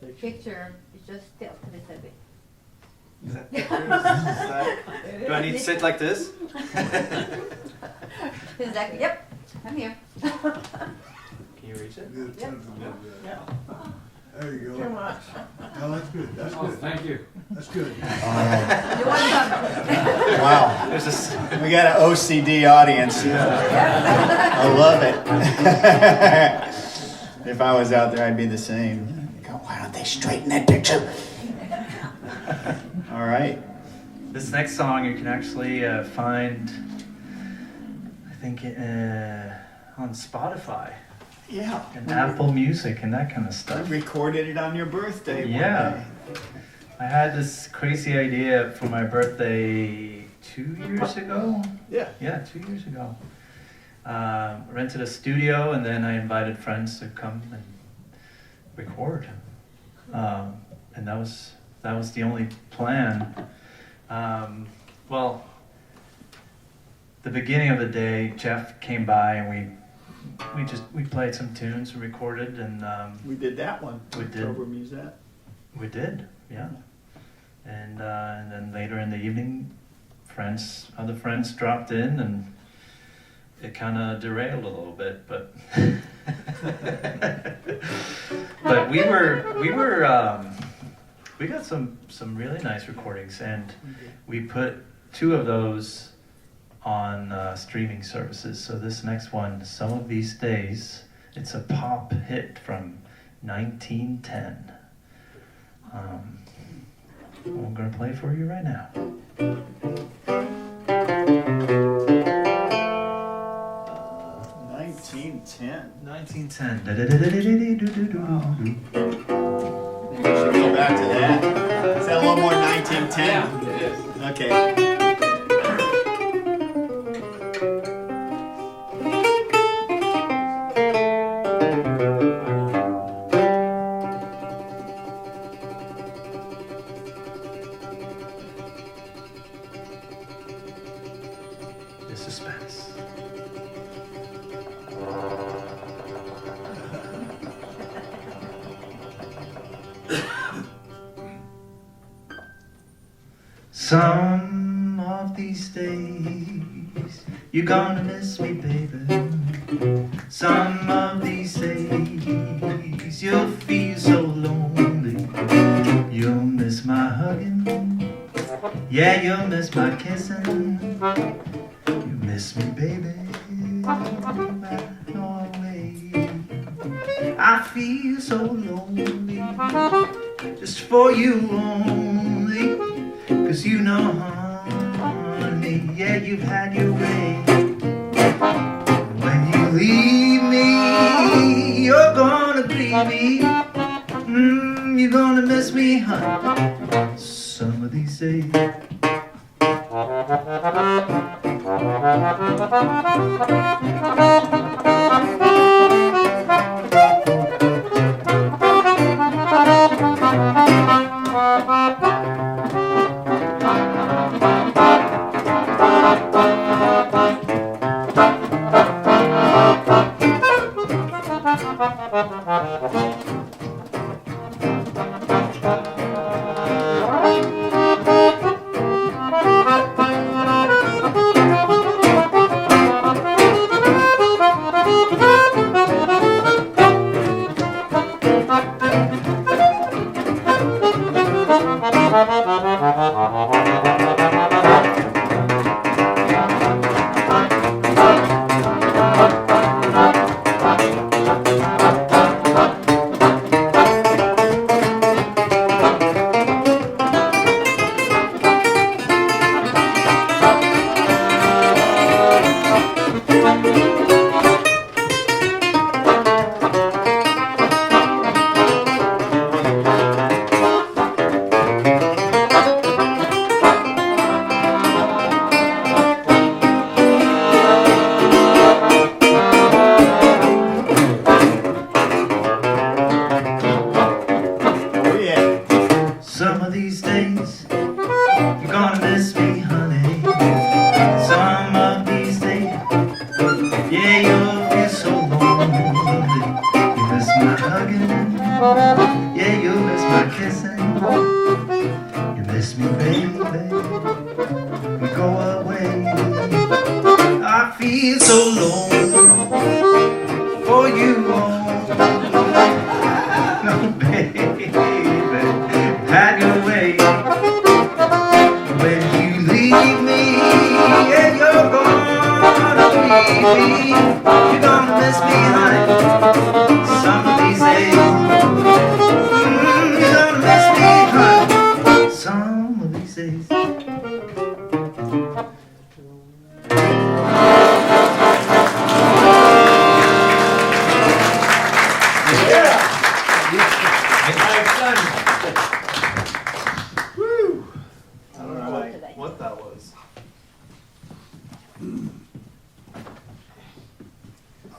S4: the picture is just still a little bit.
S3: Is that- Do I need to sit like this?
S4: Exactly, yep, I'm here.
S3: Can you reach it?
S7: There you
S5: Too
S7: go.
S5: much.
S7: No, that's good, that's good.
S6: Thank you.
S7: That's good.
S2: All right.
S4: You're welcome.
S2: Wow.
S3: There's this.
S2: We got an OCD audience. I love it. If I was out there, I'd be the same. Go, why don't they straighten that picture? All right.
S1: This next song you can actually find, I think, on Spotify
S2: Yeah.
S1: and Apple Music and that kind of
S2: I
S1: stuff.
S2: recorded it on your birthday one
S1: Yeah.
S2: day.
S1: I had this crazy idea for my birthday 2 years ago.
S2: Yeah.
S1: Yeah, 2 years ago. Rented a studio and then I invited friends to come and record. And that was the only plan. Well, the beginning of the day, Jeff came by and we played some tunes, recorded, and
S2: We did that one.
S1: We did.
S2: October Musette.
S1: we did, yeah. And then later in the evening, other friends dropped in, and it kind of derailed a little bit, but but we got some really nice recordings, and we put 2 of those on streaming services. So this next one, Some of These Days, it's a pop hit from 1910. I'm gonna play for you right now.
S2: 1910.
S1: 1910.
S2: Maybe we should go back to that. Is that a little more 1910?
S6: It is.
S2: Okay.
S1: The suspense. Some of these days you're gonna miss me, baby. Some of these days you'll feel so lonely. You'll miss my hugging, yeah, you'll miss my kissing. You miss me, baby, always. I feel so lonely, just for you only. 'Cause you know, honey, yeah, you've had your way. When you leave me, you're gonna grieve me. You're gonna miss me, honey, some of these days.
S6: Yeah, you miss my kissing. You miss me, baby. We go away. I feel so lonely for you. No, baby, had your way. When you leave me, yeah, you're gonna leave me. You're gonna miss me, honey, some of these days. You're gonna miss me, honey, some of these days.
S3: I don't know what that was.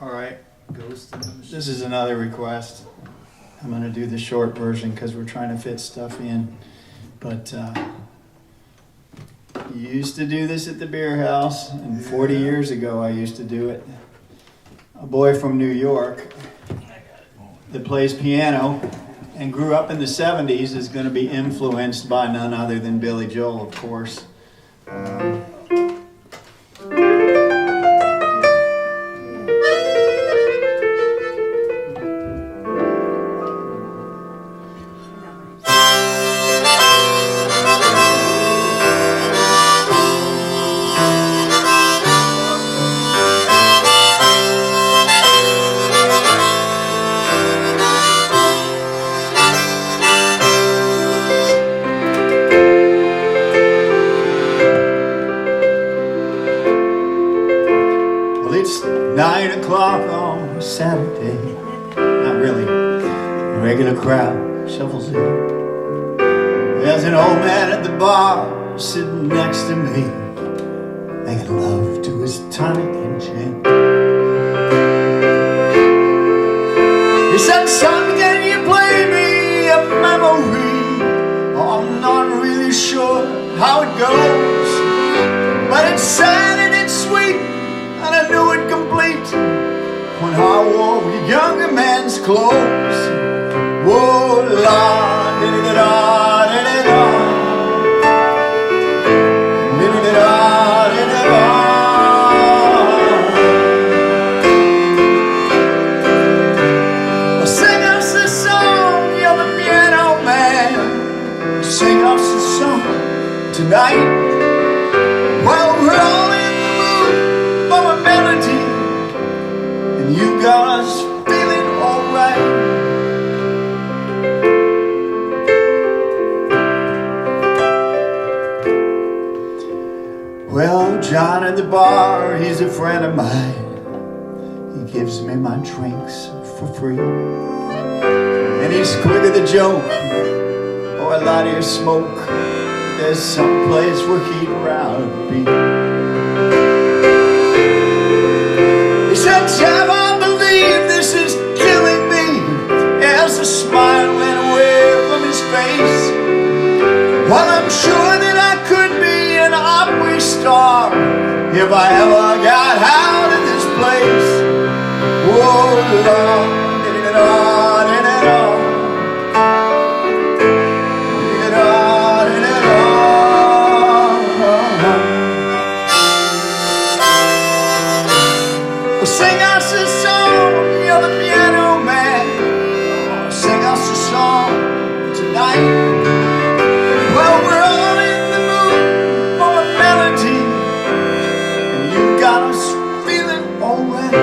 S2: All right,
S3: Ghost in the machine.
S2: this is another request. I'm gonna do the short version because we're trying to fit stuff in. But you used to do this at the beer house, and 40 years ago I used to do it. A boy from New York that plays piano and grew up in the 70s is going to be influenced by none other than Billy Joel, of course. Well, it's 9 o'clock on Saturday. Not really. The regular crowd shuffles in. There's an old man at the bar sitting next to me, making love to his tonic and gin. He said, son, can you play me a memory? Oh, I'm not really sure how it goes, but it's sad and it's sweet, and I knew it complete when I wore a younger man's clothes. Whoa, la, di-di-da, di-di-da, di-di-da, di-di-da. Well, sing us a song, you're the piano man. Sing us a song tonight. Well, we're all in the mood for a melody, and you got us feeling alright. Well, John at the bar, he's a friend of mine. He gives me my drinks for free, and he's quick at the joke or a lot of your smoke. There's some place where he'd rather be. He said, Jeff, I believe this is killing me, as the smile went away from his face. Well, I'm sure that I could be an opera star if I ever got out of this place. Whoa, Lord, di-di-da, di-di-da. Well, sing us a song, you're the piano man. Oh, sing us a song tonight. Well, we're all in the mood for a melody, and you got us feeling alright.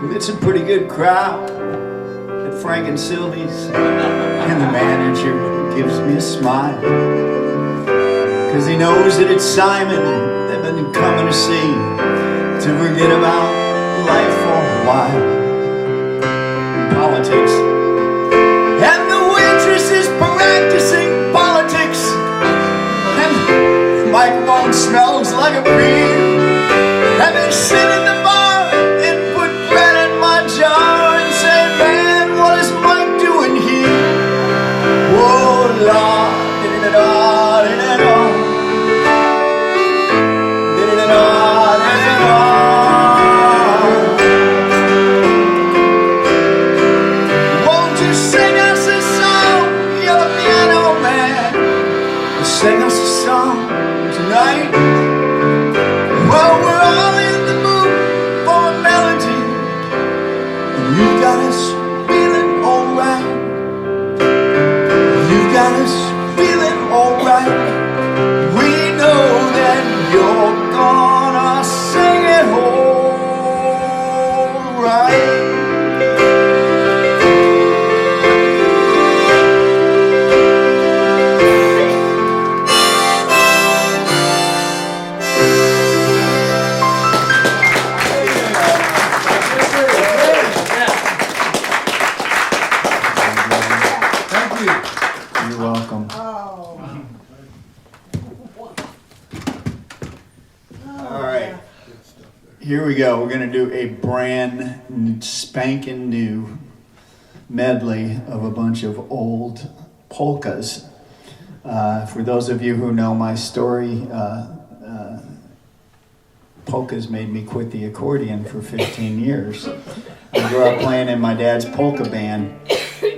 S2: Well, it's a pretty good crowd at Frank and Sylvie's, and the manager gives me a smile, 'cause he knows that it's Simon they've been coming to see, to forget about life for a while, politics. And the waitress is practicing politics sing us a song tonight. Well, we're all in the mood for a melody, and you've got us feeling alright. You've got us feeling alright. We know that you're gonna sing it alright.
S7: Thank you.
S2: You're welcome.
S5: Oh.
S2: All right. Here we go. We're going to do a brand spanking new medley of a bunch of old polkas. For those of you who know my story, polkas made me quit the accordion for 15 years. I grew up playing in my dad's polka band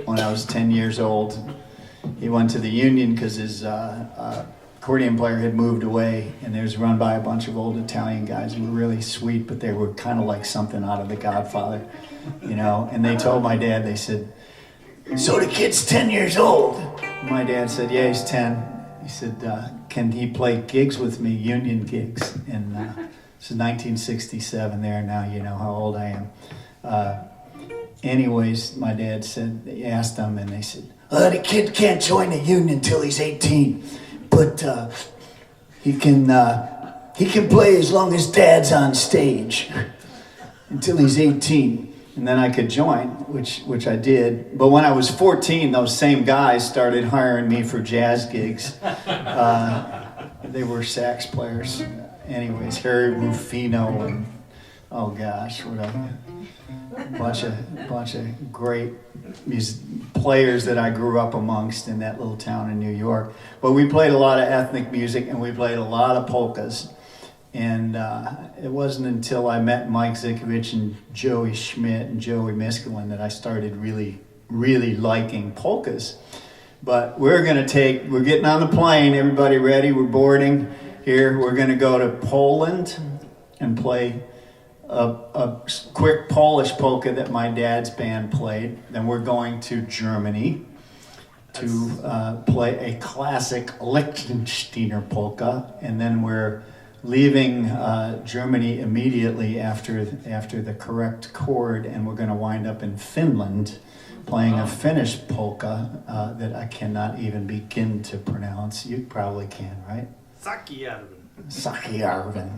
S2: when I was 10 years old. He went to the union because his accordion player had moved away, and it was run by a bunch of old Italian guys who were really sweet, but they were kind of like something out of The Godfather, you know. And they told my dad, they said, "So the kid's 10 years old." My dad said, "Yeah, he's 10. He said, "Can he play gigs with me, union gigs?" And this is 1967 there. Now you know how old I am. Anyways, my dad said, they asked them, and they said, "The kid can't join the union until he's 18, but he can play as long as Dad's on stage until he's 18, and then I could join," which I did. But when I was 14, those same guys started hiring me for jazz gigs. They were sax players. Anyways, Harry Rufino and oh gosh, what a bunch of great players that I grew up amongst in that little town in New York. But we played a lot of ethnic music, and we played a lot of polkas. And it wasn't until I met Mike Zikovich and Joey Schmidt and Joey Miskelin that I started really, really liking polkas. But we're getting on the plane. Everybody ready? We're boarding here. We're going to go to Poland and play a quick Polish polka that my dad's band played. Then we're going to Germany to play a classic Liechtensteiner polka. And then we're leaving Germany immediately after the correct chord, and we're going to wind up in Finland playing a Finnish polka that I cannot even begin to pronounce. You probably can, right? Sakijärven.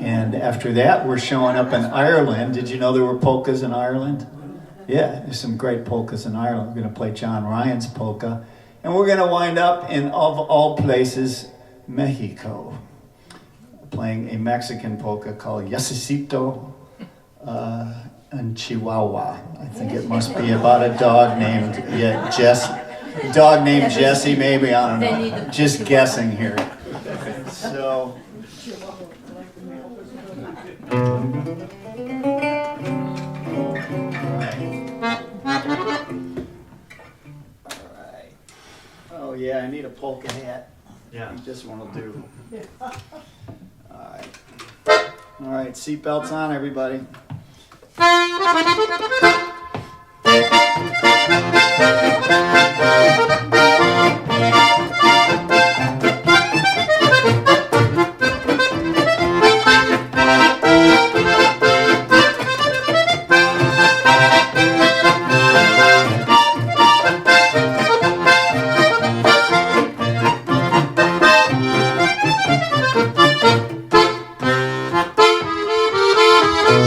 S2: And after that, we're showing up in Ireland. Did you know there were polkas in Ireland? Yeah, there's some great polkas in Ireland. We're going to play John Ryan's polka. And we're going to wind up in, of all places, Mexico, playing a Mexican polka called Yesecito and Chihuahua. I think it must be about a dog named Jesse, maybe. I don't know. Just guessing here. So. Alright. Oh yeah, I need a polka hat.
S3: Yeah.
S2: This one will do. Alright. Alright, seatbelts on, everybody.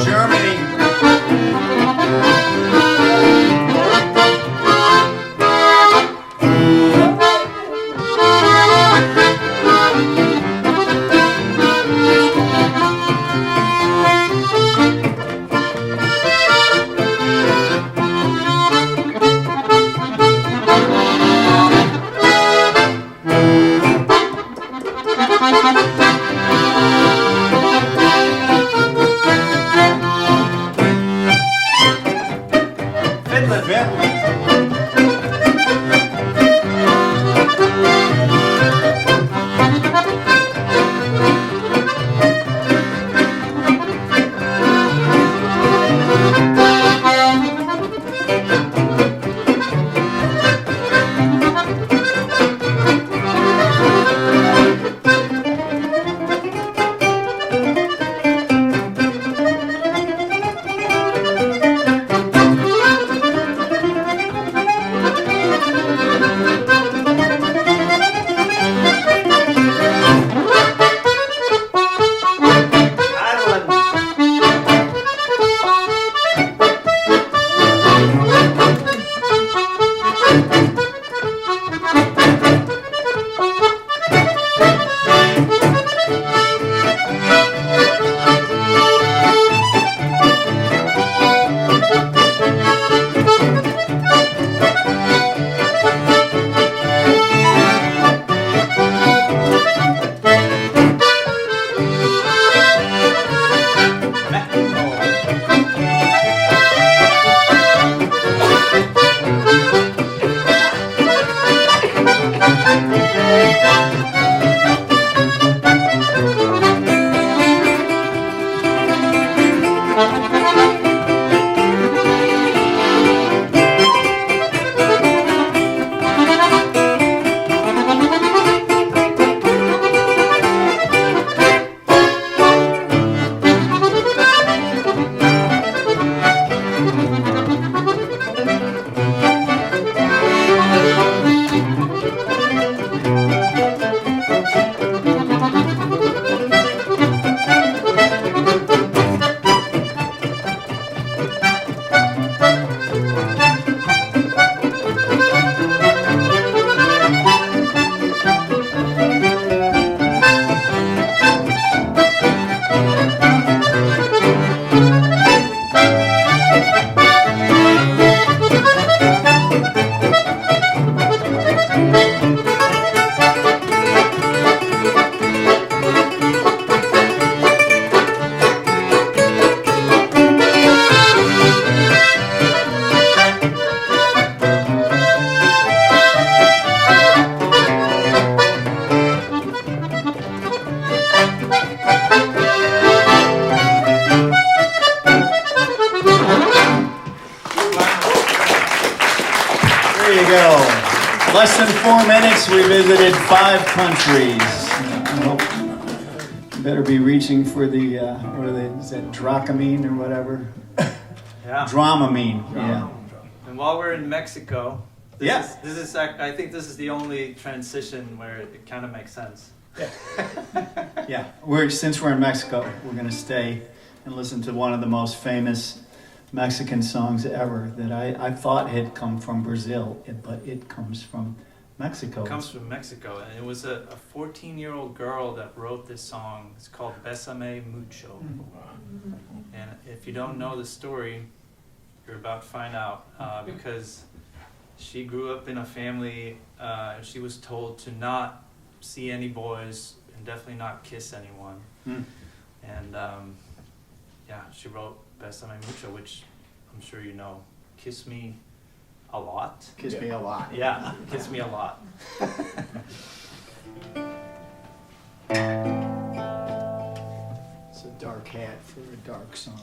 S2: Germany. Less than 4 minutes, we visited 5 countries. I hope you better be reaching for the, what are they, is that Dramamine or whatever?
S3: Yeah.
S2: Dramamine, yeah.
S3: And while we're in Mexico,
S2: Yeah.
S3: I think this is the only transition where it kind of makes sense.
S2: Yeah, since we're in Mexico, we're going to stay and listen to one of the most famous Mexican songs ever that I thought had come from Brazil, but it comes from Mexico.
S3: It comes from Mexico, and it was a 14-year-old girl that wrote this song. It's called Bésame Mucho. And if you don't know the story, you're about to find out, because she grew up in a family, she was told to not see any boys and definitely not kiss anyone. And yeah, she wrote Bésame Mucho, which I'm sure you know, kiss me a lot.
S2: Kiss me a lot.
S3: Yeah, kiss me a lot.
S2: It's a dark hat for a dark song.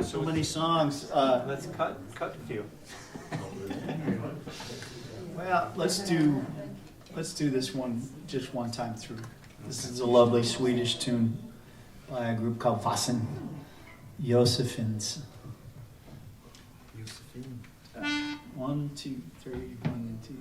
S2: So many songs.
S3: Let's cut a few.
S2: Well, let's do this one just one time through. This is a lovely Swedish tune by a group called Vassen. Josephins. 1, 2, 3, 1, 2.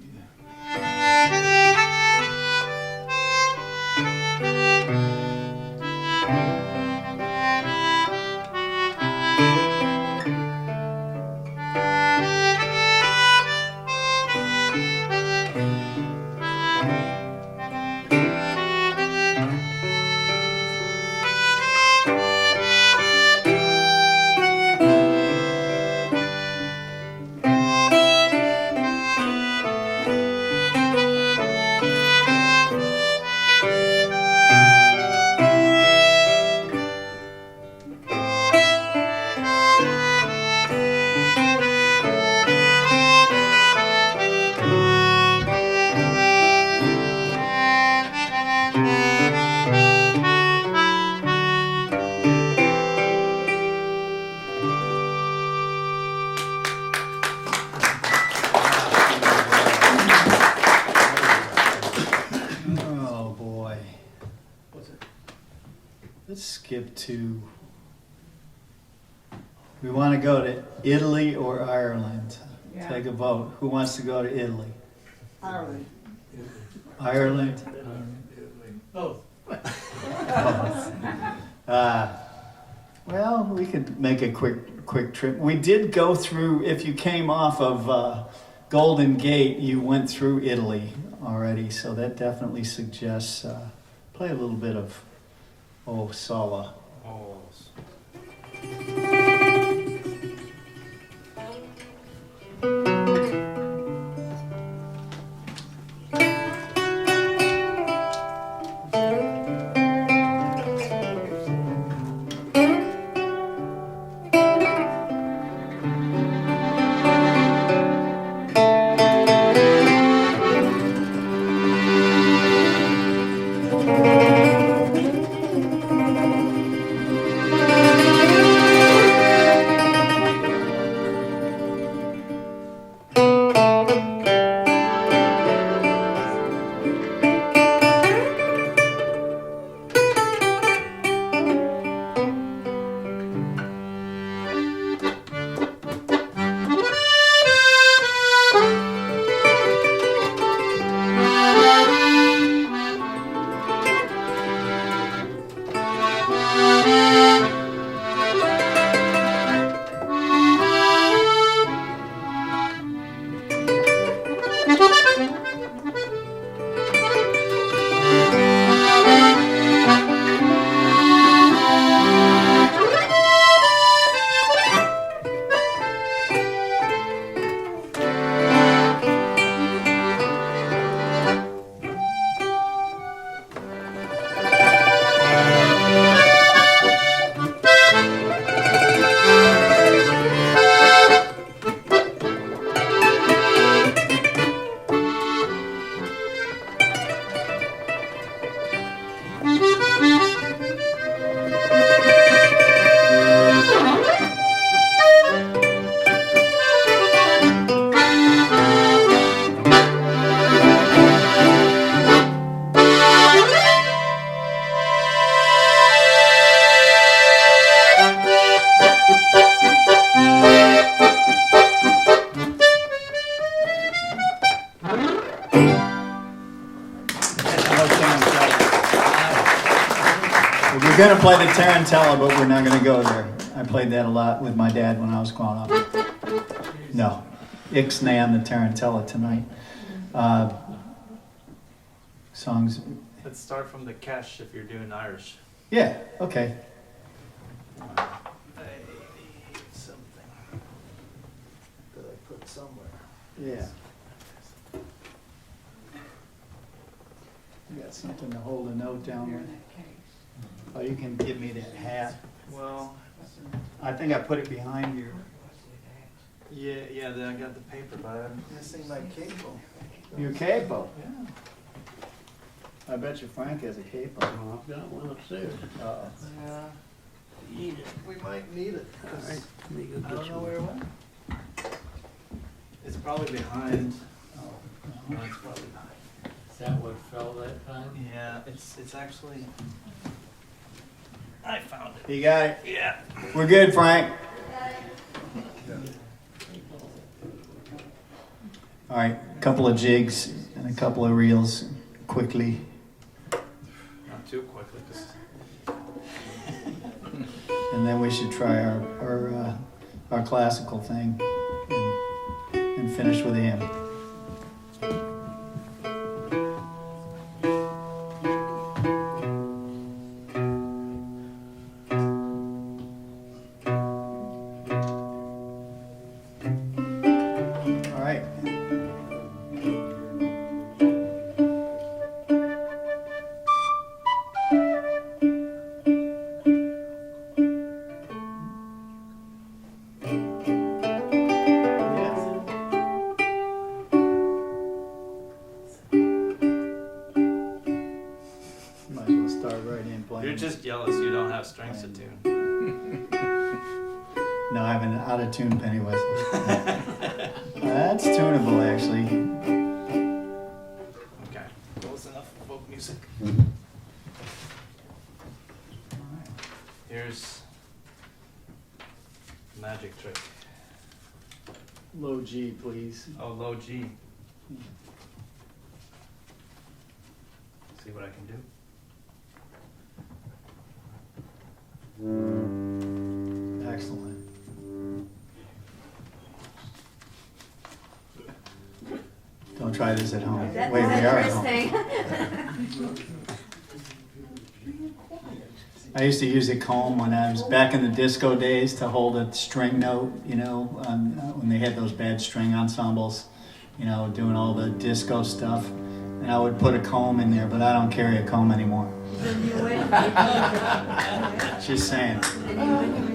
S2: to, we want to go to Italy or Ireland.
S5: Yeah.
S2: Take a vote. Who wants to go to Italy?
S5: Ireland.
S2: Ireland?
S7: Oh.
S2: Well, we could make a quick trip. We did go through, if you came off of Golden Gate, you went through Italy already, so that definitely suggests play a little bit of Oh Sala.
S3: Oh.
S2: We're going to play the Tarantella, but we're not going to go there. I played that a lot with my dad when I was growing up. No. Ixnan, the Tarantella tonight. Songs.
S3: Let's start from the cash if you're doing Irish.
S2: Yeah, okay.
S3: Something that I put somewhere.
S2: Yeah. You got something to hold a note down with? Oh, you can give me that hat.
S3: Well,
S2: I think I put it behind you.
S3: yeah, then I got the paper, but I'm missing my cable.
S2: Your capo.
S3: Yeah.
S2: I bet you Frank has a capo.
S7: I've got one upstairs.
S2: Uh-oh.
S3: Yeah. We might need it. 'Cause
S7: All right, let me go
S3: I
S7: get
S3: don't know
S7: you.
S3: where it went. It's probably behind.
S2: Oh,
S3: No, it's probably behind.
S8: Is that what fell that time?
S3: Yeah, it's actually. I found it.
S2: You got it?
S3: Yeah.
S2: We're good, Frank. All right, a couple of jigs and a couple of reels quickly.
S3: Not too quickly, 'cause
S2: And then we should try our classical thing and finish with a hymn. All right. Yes. Might as well start right in playing.
S3: you're just jealous you don't have strings to tune.
S2: No, I have an out of tune penny whistle. That's tunable, actually.
S3: Okay. Close enough for folk music. Here's magic trick.
S2: Low G, please.
S3: Oh, low G. See what I can do.
S2: Excellent. Don't try this at home.
S4: That
S2: Wait,
S4: was
S2: we are at home.
S4: interesting.
S2: I used to use a comb when I was back in the disco days to hold a string note, you know, when they had those bad string ensembles, you know, doing all the disco stuff. And I would put a comb in there, but I don't carry a comb anymore.
S4: The new way.
S2: Just saying.
S4: The new way.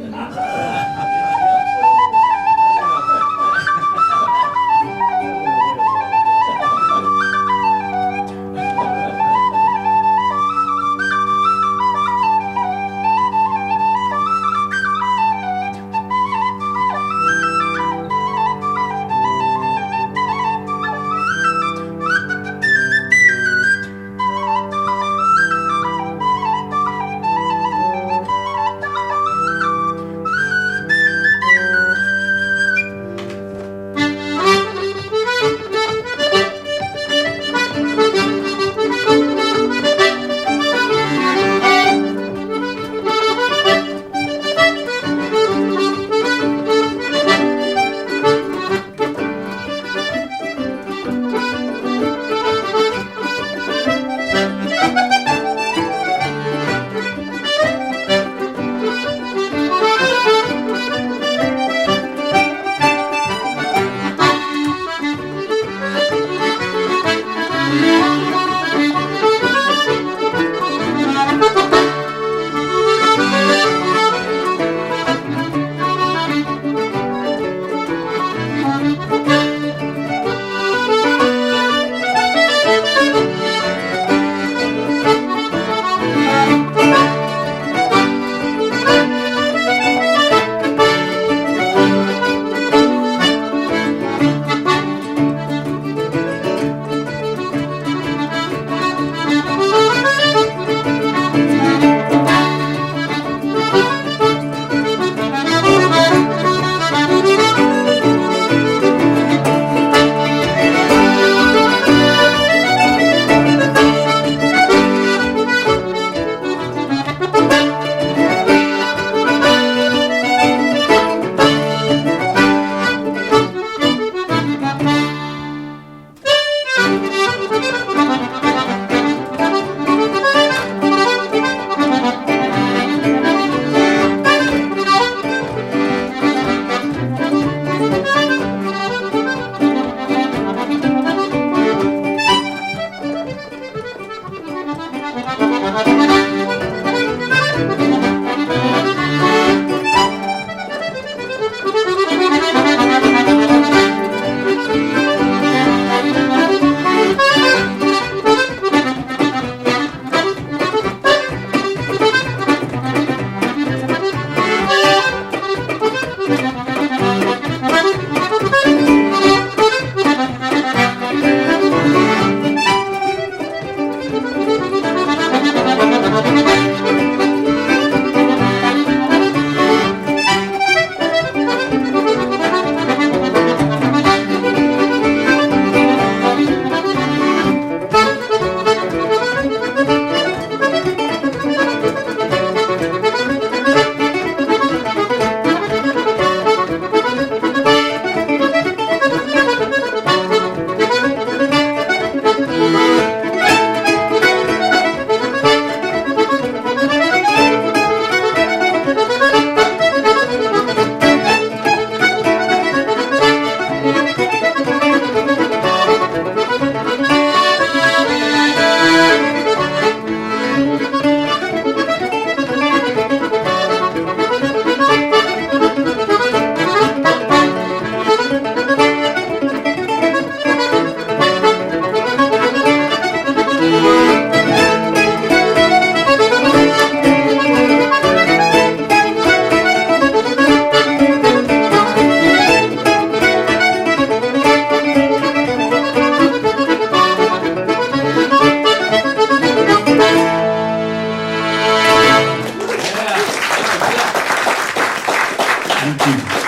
S2: Thank you.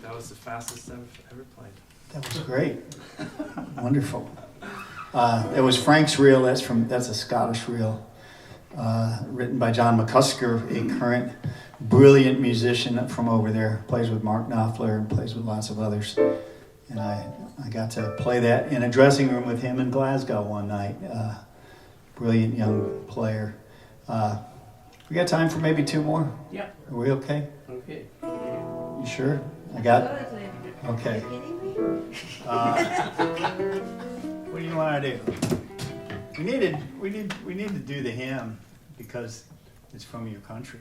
S3: That was the fastest I've ever played.
S2: That was great. Wonderful. That was Frank's reel. That's a Scottish reel, written by John McCusker, a current brilliant musician from over there. Plays with Mark Knopfler and plays with lots of others. And I got to play that in a dressing room with him in Glasgow one night. Brilliant young player. We got time for maybe two more?
S7: Yep.
S2: Are we okay?
S7: Okay.
S2: You sure? I got. Okay. What do you want to do? We need to do the hymn because it's from your country.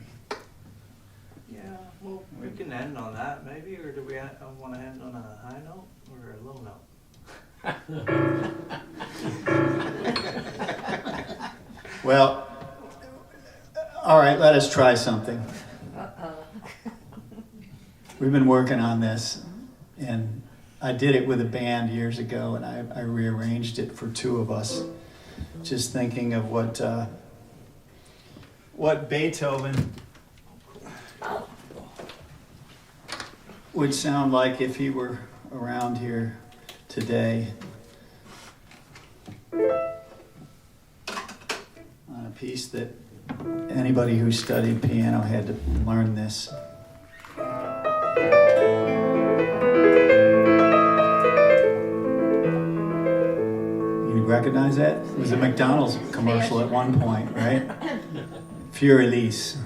S3: Yeah, well, we can end on that maybe, or do we want to end on a high note or a low note?
S2: Well, all right. Let us try something.
S4: Uh-oh.
S2: We've been working on this, and I did it with a band years ago, and I rearranged it for two of us, just thinking of what Beethoven would sound like if he were around here today. On a piece that anybody who studied piano had to learn this. You recognize that? It was a McDonald's commercial at one point, right? Fur-Elise.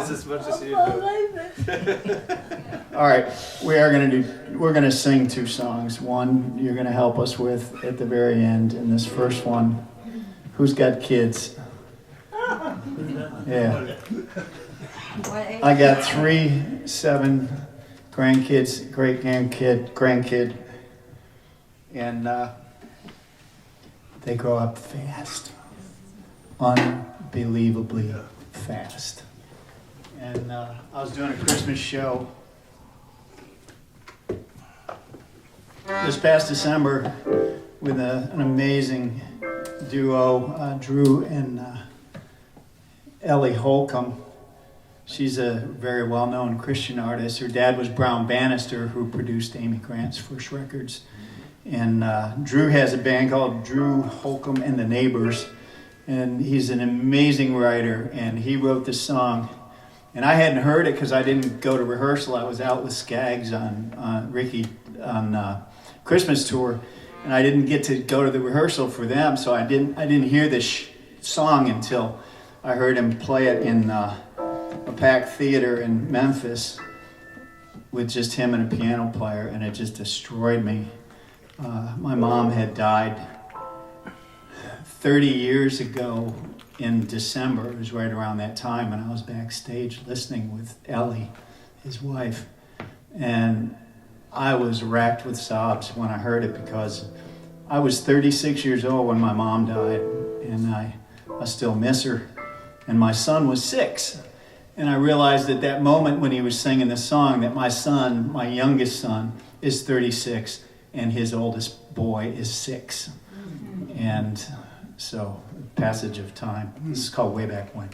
S3: just as much as you do.
S2: All right, we're gonna sing 2 songs. One you're gonna help us with at the very end, and this first one, who's got kids? Yeah,
S4: What age?
S2: I got 3, 7 grandkids, grandkid, and they grow up fast, unbelievably fast. And I was doing a Christmas show this past December with an amazing duo, Drew and Ellie Holcomb. She's a very well-known Christian artist. Her dad was Brown Bannister, who produced Amy Grant's first records. And Drew has a band called Drew Holcomb and the Neighbors. And he's an amazing writer, and he wrote this song. And I hadn't heard it because I didn't go to rehearsal. I was out with Skaggs on Ricky on Christmas tour, and I didn't get to go to the rehearsal for them. So I didn't hear this song until I heard him play it in a packed theater in Memphis with just him and a piano player, and it just destroyed me. My mom had died 30 years ago in December. It was right around that time, and I was backstage listening with Ellie, his wife, and I was racked with sobs when I heard it because I was 36 years old when my mom died, and I still miss her, and my son was 6. And I realized at that moment when he was singing this song that my son, my youngest son, is 36, and his oldest boy is 6. And so, passage of time. This is called Way Back When.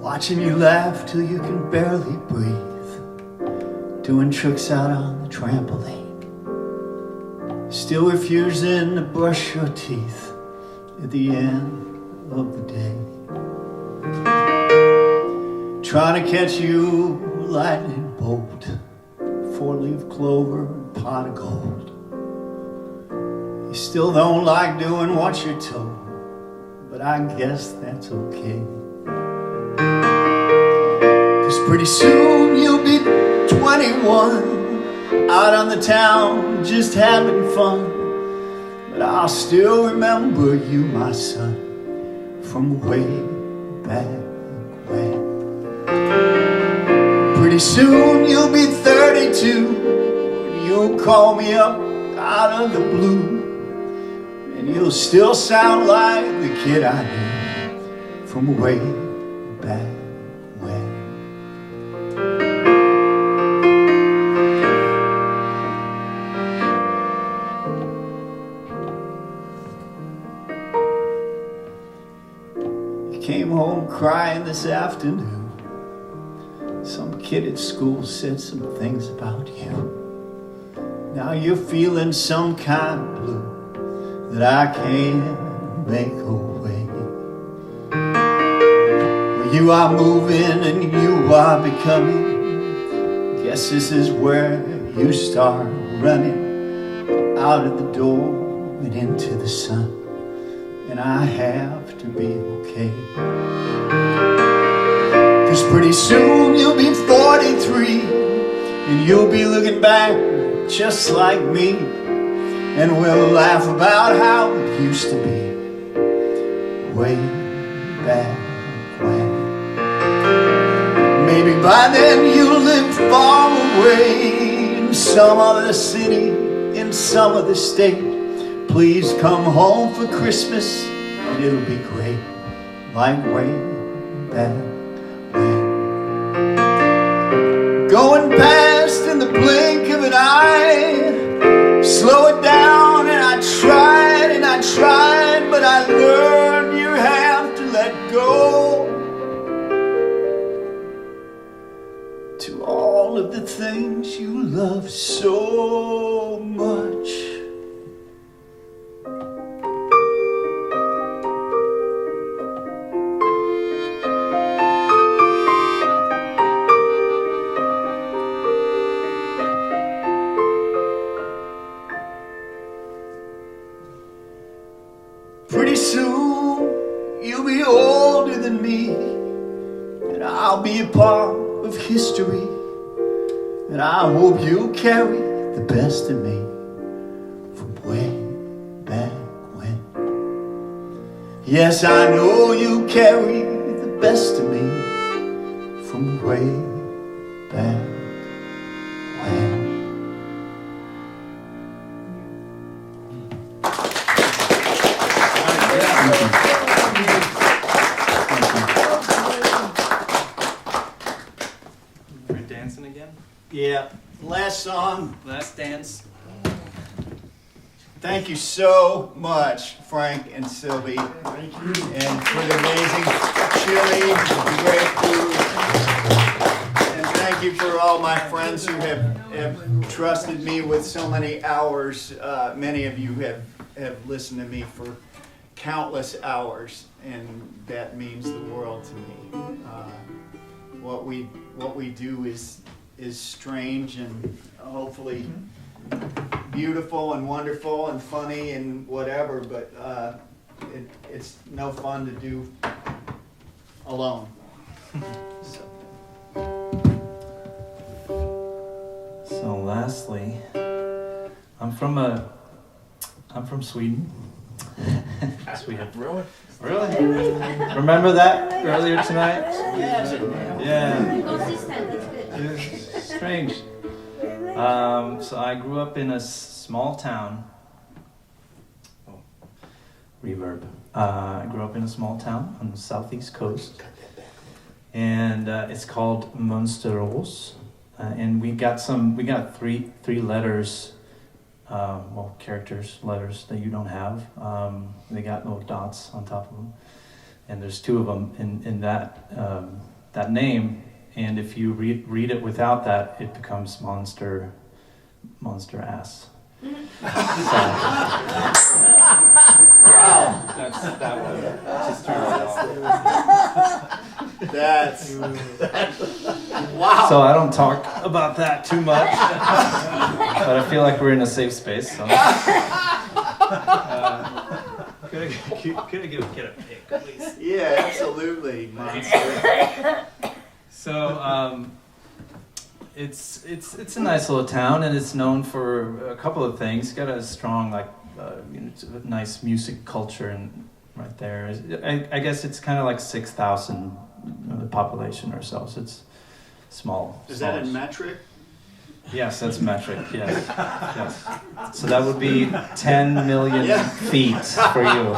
S2: Watching you laugh till you can barely breathe, doing tricks out on the trampoline, still refusing to brush your teeth at the end of the day, trying to catch you a lightning bolt, 4-leaf clover and pot of gold. You still don't like doing what you're told, but I guess that's okay. 'Cause pretty soon you'll be 21, out on the town just having fun. But I'll still remember you, my son, from way back when. Pretty soon you'll be 32, and you'll call me up out of the blue, and you'll still sound like the kid I knew from way back when. You came home crying this afternoon. Some kid at school said some things about you. Now you're feeling some kind of blue that I can't make away. Well, you are moving and you are becoming. Guess this is where you start running out of the door and into the sun. And I have to be okay. 'Cause pretty soon you'll be 43, and you'll be looking back just like me, and we'll laugh about how it used to be way back when. Maybe by then you'll live far away in some other city, in some other state. Please come home for Christmas and it'll be great, like way back when. Going past in the blink of an eye, slow it down, and I tried, but I learned you have to let go. To all of the things you love so much. me, and I'll be a part of history. And I hope you'll carry the best of me from way back when. Yes, I know you carry the best of me from way back when.
S3: We're dancing again?
S2: Yeah, last song.
S3: Last dance.
S2: Thank you so much, Frank and Sylvie, and for the amazing chili, the great food. And thank you for all my friends who have trusted me with so many hours. Many of you have listened to me for countless hours, and that means the world to me. What we do is strange and hopefully beautiful and wonderful and funny and whatever, but it's no fun to do alone.
S3: So lastly, I'm from Sweden. Sweden. Really? Really? Remember that earlier tonight? Yeah.
S4: Consistent, it's good.
S3: It's strange. So I grew up in a small town. Oh, reverb. I grew up in a small town on the southeast coast, and it's called Mönsterås. And we got three letters, characters, letters that you don't have. They got little dots on top of them, and there's two of them in that name. And if you read it without that, it becomes monster ass. That's that one. Just turn it off.
S2: That's wow.
S3: So I don't talk about that too much, but I feel like we're in a safe space. So. Could I give a kid a pick, please?
S2: Yeah, absolutely. Monster.
S3: So it's a nice little town, and it's known for a couple of things. It's got a strong it's a nice music culture, and right there, I guess it's kind of like 6,000 the population or so. So it's small.
S2: Is that in metric?
S3: Yes, that's metric. Yes, yes. So that would be 10 million feet for you.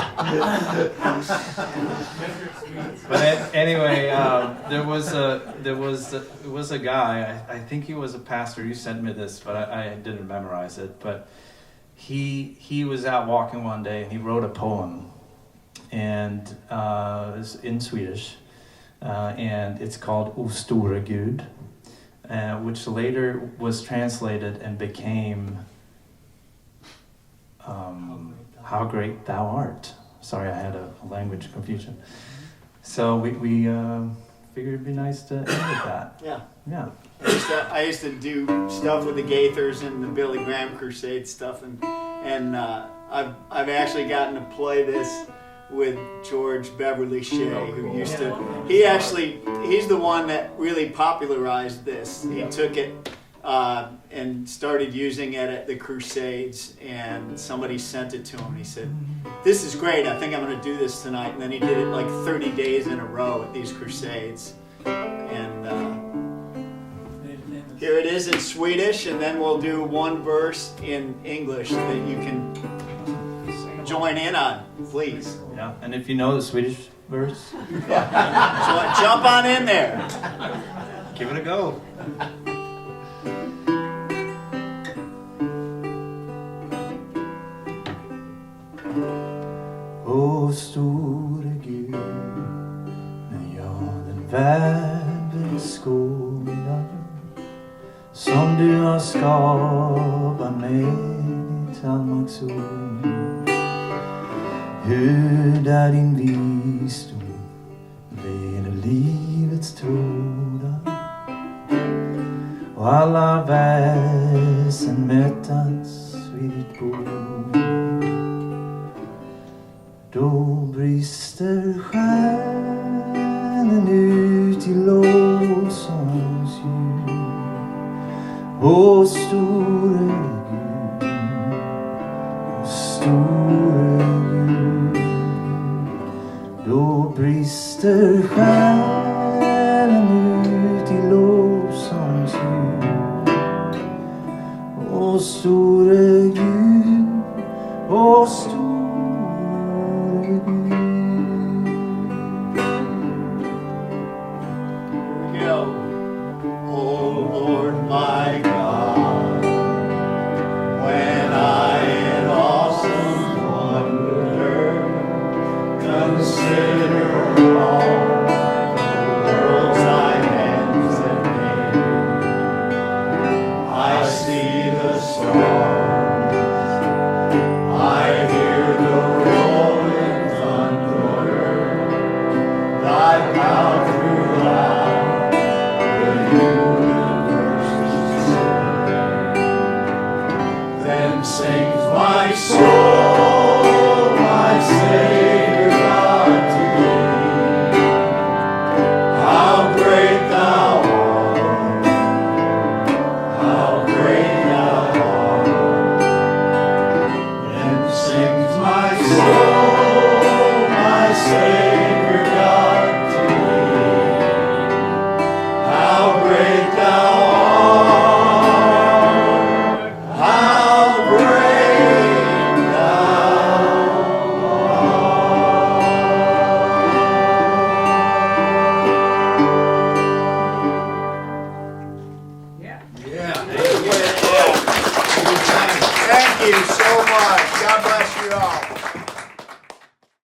S3: But anyway, there was a guy. I think he was a pastor. You sent me this, but I didn't memorize it. But he was out walking one day, and he wrote a poem, and it's in Swedish, and it's called O store Gud. Which later was translated and became How Great Thou Art. Sorry, I had a language confusion. So we figured it'd be nice to end with that.
S2: Yeah.
S3: Yeah.
S2: I used to do stuff with the Gaithers and the Billy Graham Crusade stuff, and I've actually gotten to play this with George Beverly Shea, who used to. He's the one that really popularized this. He took it and started using it at the Crusades, and somebody sent it to him. He said, "This is great. I think I'm going to do this tonight." And then he did it like 30 days in a row at these Crusades. And here it is in Swedish, and then we'll do one verse in English that you can join in on, please.
S3: Yeah. And if you know the Swedish verse,
S2: So jump on in there.
S3: give it a go. O store Gud, när jag den värld beskådar, som du har skapat med ditt allmaktsord. Hur där din visdom leder livets trådar, och alla väsen mötats vid ditt bord. Då brister stjärnorna
S6: minuter lovsångsljud. Å store Gud, å store Gud.
S2: Go. Oh Lord my God, when I in awesome wonder consider all the worlds thy hands have made, I see the stars, I hear the rolling thunder, thy power throughout the universe display. Then sings my soul, my Savior God to thee. How great thou art, how great thou art. Then sings my soul, my Savior God to thee. How great thou art, how great thou
S5: Yeah.
S2: art. Thank you so much.